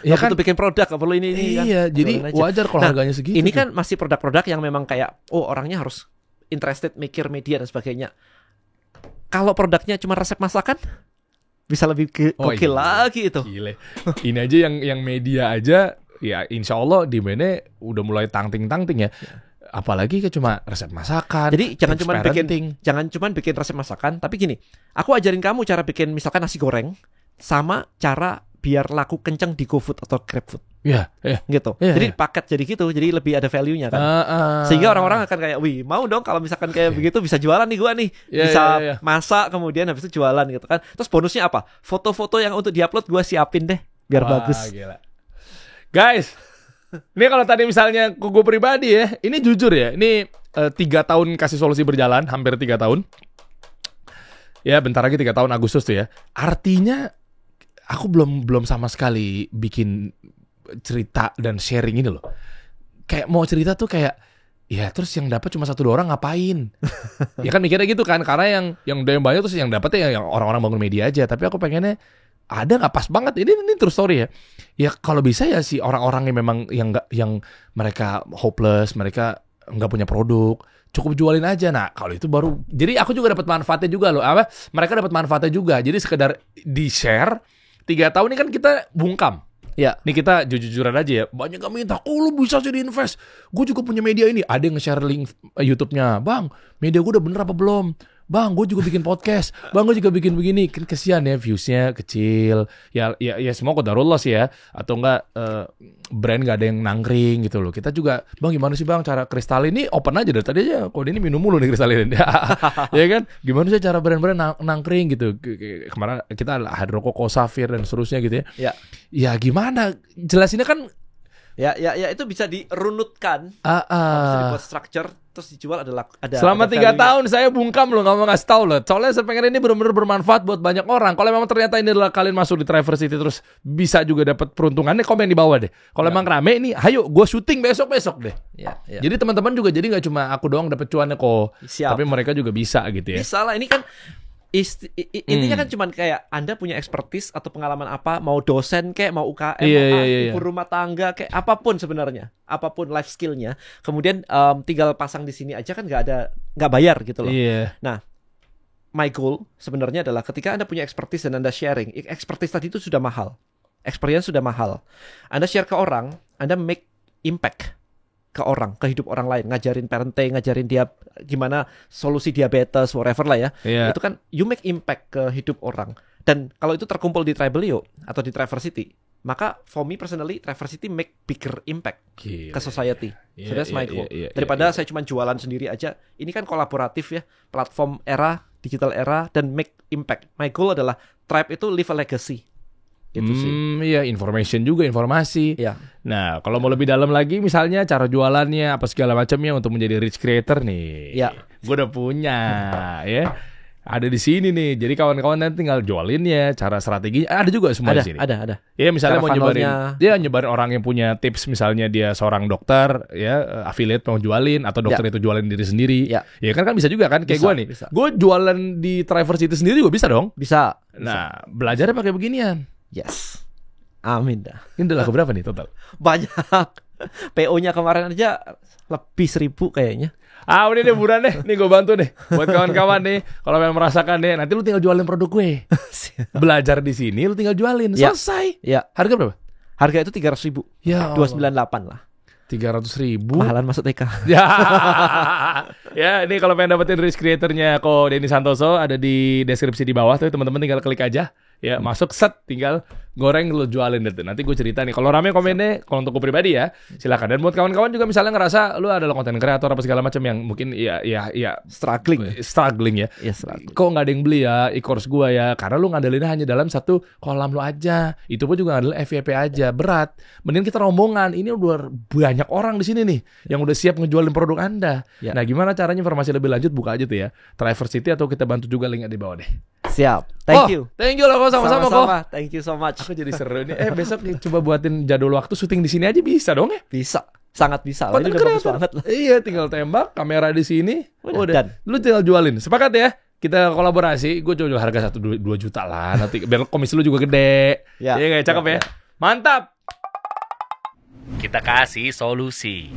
Speaker 1: Ya
Speaker 2: Ya kan?
Speaker 1: kan bikin produk, nggak perlu ini kan.
Speaker 2: Iya, jadi
Speaker 1: Jualin aja.
Speaker 2: wajar kalau
Speaker 1: Nah,
Speaker 2: harganya segitu.
Speaker 1: Ini
Speaker 2: tuh.
Speaker 1: kan masih produk-produk yang memang kayak orangnya harus interested mikir media dan sebagainya. Kalau produknya cuma resep masakan bisa lebih gokil
Speaker 2: iya.
Speaker 1: lagi itu.
Speaker 2: Gile. Ini aja yang media aja ya insya Allah demand-nya udah mulai tangting-tangting ya. Apalagi kayak cuma resep masakan.
Speaker 1: Jadi jangan
Speaker 2: tips
Speaker 1: cuma
Speaker 2: parenting.
Speaker 1: bikin resep masakan, tapi gini, aku ajarin kamu cara bikin misalkan nasi goreng sama cara biar laku kenceng di GoFood atau GrabFood
Speaker 2: Ya,
Speaker 1: gitu.
Speaker 2: Iya,
Speaker 1: Jadi
Speaker 2: iya.
Speaker 1: paket jadi gitu, jadi lebih ada value-nya kan.
Speaker 2: Ah.
Speaker 1: Sehingga orang-orang akan kayak, wih mau dong kalau misalkan kayak begitu bisa jualan nih gua nih.
Speaker 2: Iya,
Speaker 1: Bisa
Speaker 2: iya.
Speaker 1: masak kemudian habis itu jualan gitu kan. Terus bonusnya apa? Foto-foto yang untuk diupload gua siapin deh biar
Speaker 2: Wah,
Speaker 1: bagus.
Speaker 2: Gila. Guys, ini kalau tadi misalnya gue pribadi ya, ini jujur ya, ini 3 tahun kasih solusi berjalan, hampir 3 tahun. Ya bentar lagi 3 tahun Agustus tuh ya. Artinya aku belum sama sekali bikin cerita dan sharing ini loh. Kayak mau cerita tuh kayak ya terus yang dapat cuma 1-2 orang ngapain? Ya kan mikirnya gitu kan, karena yang udah yang banyak terus yang dapatnya yang orang-orang bangun media aja. Tapi aku pengennya ada nggak pas banget ini true story ya. Ya kalau bisa ya si orang-orang yang memang yang mereka hopeless, mereka nggak punya produk, cukup jualin aja. Nah kalau itu baru, jadi aku juga dapat manfaatnya juga loh. Mereka dapat manfaatnya juga. Jadi sekedar di share 3 tahun ini kan kita bungkam.
Speaker 1: Ya,
Speaker 2: Nih kita jujur-jujuran aja ya. Banyak yang minta, lu bisa jadi invest. Gue juga punya media ini. Ada yang nge-share link YouTube-nya. Bang, media gue udah bener apa belum? Bang, gue juga bikin podcast. Bang, gue juga bikin begini. Kan kesian ya, viewsnya kecil. Ya semua qadarullah sih ya. Atau enggak brand gak ada yang nangkring gitu loh. Kita juga, bang gimana sih bang cara kristalin ini open aja dari tadi aja. Kok ini minum mulu nih kristalin. Ya kan? Gimana sih cara brand-brand nangkring gitu. Kemarin kita Hydrococo Safir dan seterusnya gitu ya.
Speaker 1: Ya.
Speaker 2: Ya gimana? Jelasinnya kan
Speaker 1: Ya itu bisa dirunutkan. Bisa dibuat structure terus dijual ada
Speaker 2: selama
Speaker 1: ada
Speaker 2: 3
Speaker 1: value-nya.
Speaker 2: tahun saya bungkam loh, nggak mau ngasih tahu loh. Soalnya saya pengen ini benar-benar bermanfaat buat banyak orang. Kalau memang ternyata ini adalah kalian masuk di Traverse City terus bisa juga dapat peruntungannya, komen di bawah deh. Kalau emang rame ini, ayo gue syuting besok deh.
Speaker 1: Ya.
Speaker 2: Jadi teman-teman juga jadi nggak cuma aku doang dapat cuannya kok,
Speaker 1: Siap.
Speaker 2: tapi mereka juga bisa gitu ya.
Speaker 1: Bisa lah, ini kan intinya kan cuman kayak Anda punya expertise atau pengalaman apa, mau dosen kayak mau UKM,
Speaker 2: Iya.
Speaker 1: ibu rumah tangga kayak apapun sebenarnya, apapun life skillnya, kemudian tinggal pasang di sini aja kan nggak bayar gitu loh.
Speaker 2: Iya.
Speaker 1: Nah, my goal sebenarnya adalah ketika Anda punya expertise dan Anda sharing, expertise tadi itu sudah mahal, experience sudah mahal, Anda share ke orang, Anda make impact ke orang, ke hidup orang lain, ngajarin parenting, ngajarin dia gimana solusi diabetes, whatever lah ya.
Speaker 2: Iya.
Speaker 1: Itu kan you make impact ke hidup orang. Dan kalau itu terkumpul di Tribelio atau di Traverse City, maka for me personally Traverse City make bigger impact ke society. So that's my goal. Daripada saya cuma jualan sendiri aja, ini kan kolaboratif ya, platform era, digital era, dan make impact. My goal adalah Tribe itu leave a legacy. Gitu sih.
Speaker 2: Iya, informasi.
Speaker 1: Iya.
Speaker 2: Nah, kalau mau lebih dalam lagi, misalnya cara jualannya apa segala macamnya untuk menjadi rich creator nih.
Speaker 1: Iya.
Speaker 2: Gue udah punya, ya. Ada di sini nih. Jadi kawan-kawan nanti tinggal jualinnya, cara strateginya ada juga semua di sini.
Speaker 1: Ada.
Speaker 2: Ya, misalnya
Speaker 1: Cara
Speaker 2: mau
Speaker 1: funnelnya.
Speaker 2: nyebarin orang yang punya tips, misalnya dia seorang dokter, ya affiliate mau jualin atau dokter itu jualin diri sendiri.
Speaker 1: Ya.
Speaker 2: Ya kan bisa juga kan kayak
Speaker 1: Bisa,
Speaker 2: gue nih.
Speaker 1: bisa.
Speaker 2: Gue jualan di Traverse City sendiri juga bisa dong.
Speaker 1: Bisa.
Speaker 2: Nah, belajarnya pakai beginian.
Speaker 1: Yes. Amin dah.
Speaker 2: Ini udah laku berapa nih total?
Speaker 1: Banyak. PO-nya kemarin aja lebih 1.000 kayaknya.
Speaker 2: Ah udah deh buruan deh, nih gue bantu deh buat kawan-kawan nih. Kalau memang merasakan deh, nanti lu tinggal jualin produk gue. Belajar di sini, lu tinggal jualin.
Speaker 1: Ya.
Speaker 2: Selesai.
Speaker 1: Ya.
Speaker 2: Harga berapa?
Speaker 1: Harga itu 300.000.
Speaker 2: Ya,
Speaker 1: 298 lah.
Speaker 2: 300.000.
Speaker 1: Mahalan masuk TK.
Speaker 2: Ya, ya ini kalau pengen dapetin risk creatornya kok Denny Santoso ada di deskripsi di bawah tuh, teman-teman tinggal klik aja. Ya masuk set, tinggal goreng lu jualin deh tuh. Nanti gue cerita nih. Kalau rame komennya, kalau untuk gue pribadi ya silakan. Dan buat kawan-kawan juga misalnya ngerasa lu adalah konten kreator apa segala macam yang mungkin ya struggling ya.
Speaker 1: Ya, struggling.
Speaker 2: Kok nggak ada yang beli ya e-course gua ya? Karena lu ngandelinnya hanya dalam satu kolam lu aja. Itu pun juga ngandelin FYP aja, berat. Mending kita rombongan. Ini udah banyak orang di sini nih yang udah siap ngejualin produk Anda.
Speaker 1: Ya.
Speaker 2: Nah, gimana caranya informasi lebih lanjut buka aja tuh ya. Traverse City atau kita bantu juga linknya di bawah deh.
Speaker 1: Siap. Thank you.
Speaker 2: Thank you loh kok sama-sama kok.
Speaker 1: Thank you so much.
Speaker 2: Aku jadi seru nih. Besok nih, coba buatin jadwal waktu syuting di sini aja bisa dong ya?
Speaker 1: Bisa. Sangat bisa lah. Ini
Speaker 2: Konten
Speaker 1: udah bagus
Speaker 2: kreator.
Speaker 1: banget lah.
Speaker 2: Iya, tinggal tembak, kamera di sini. Udah.
Speaker 1: Dan
Speaker 2: Lu tinggal jualin. Sepakat ya? Kita kolaborasi. Gue jual harga 1-2 juta lah. Nanti biar komisi lu juga gede.
Speaker 1: Ya,
Speaker 2: Iya, cakep
Speaker 1: ya,
Speaker 2: ya.
Speaker 1: ya.
Speaker 2: Mantap.
Speaker 3: Kita kasih solusi.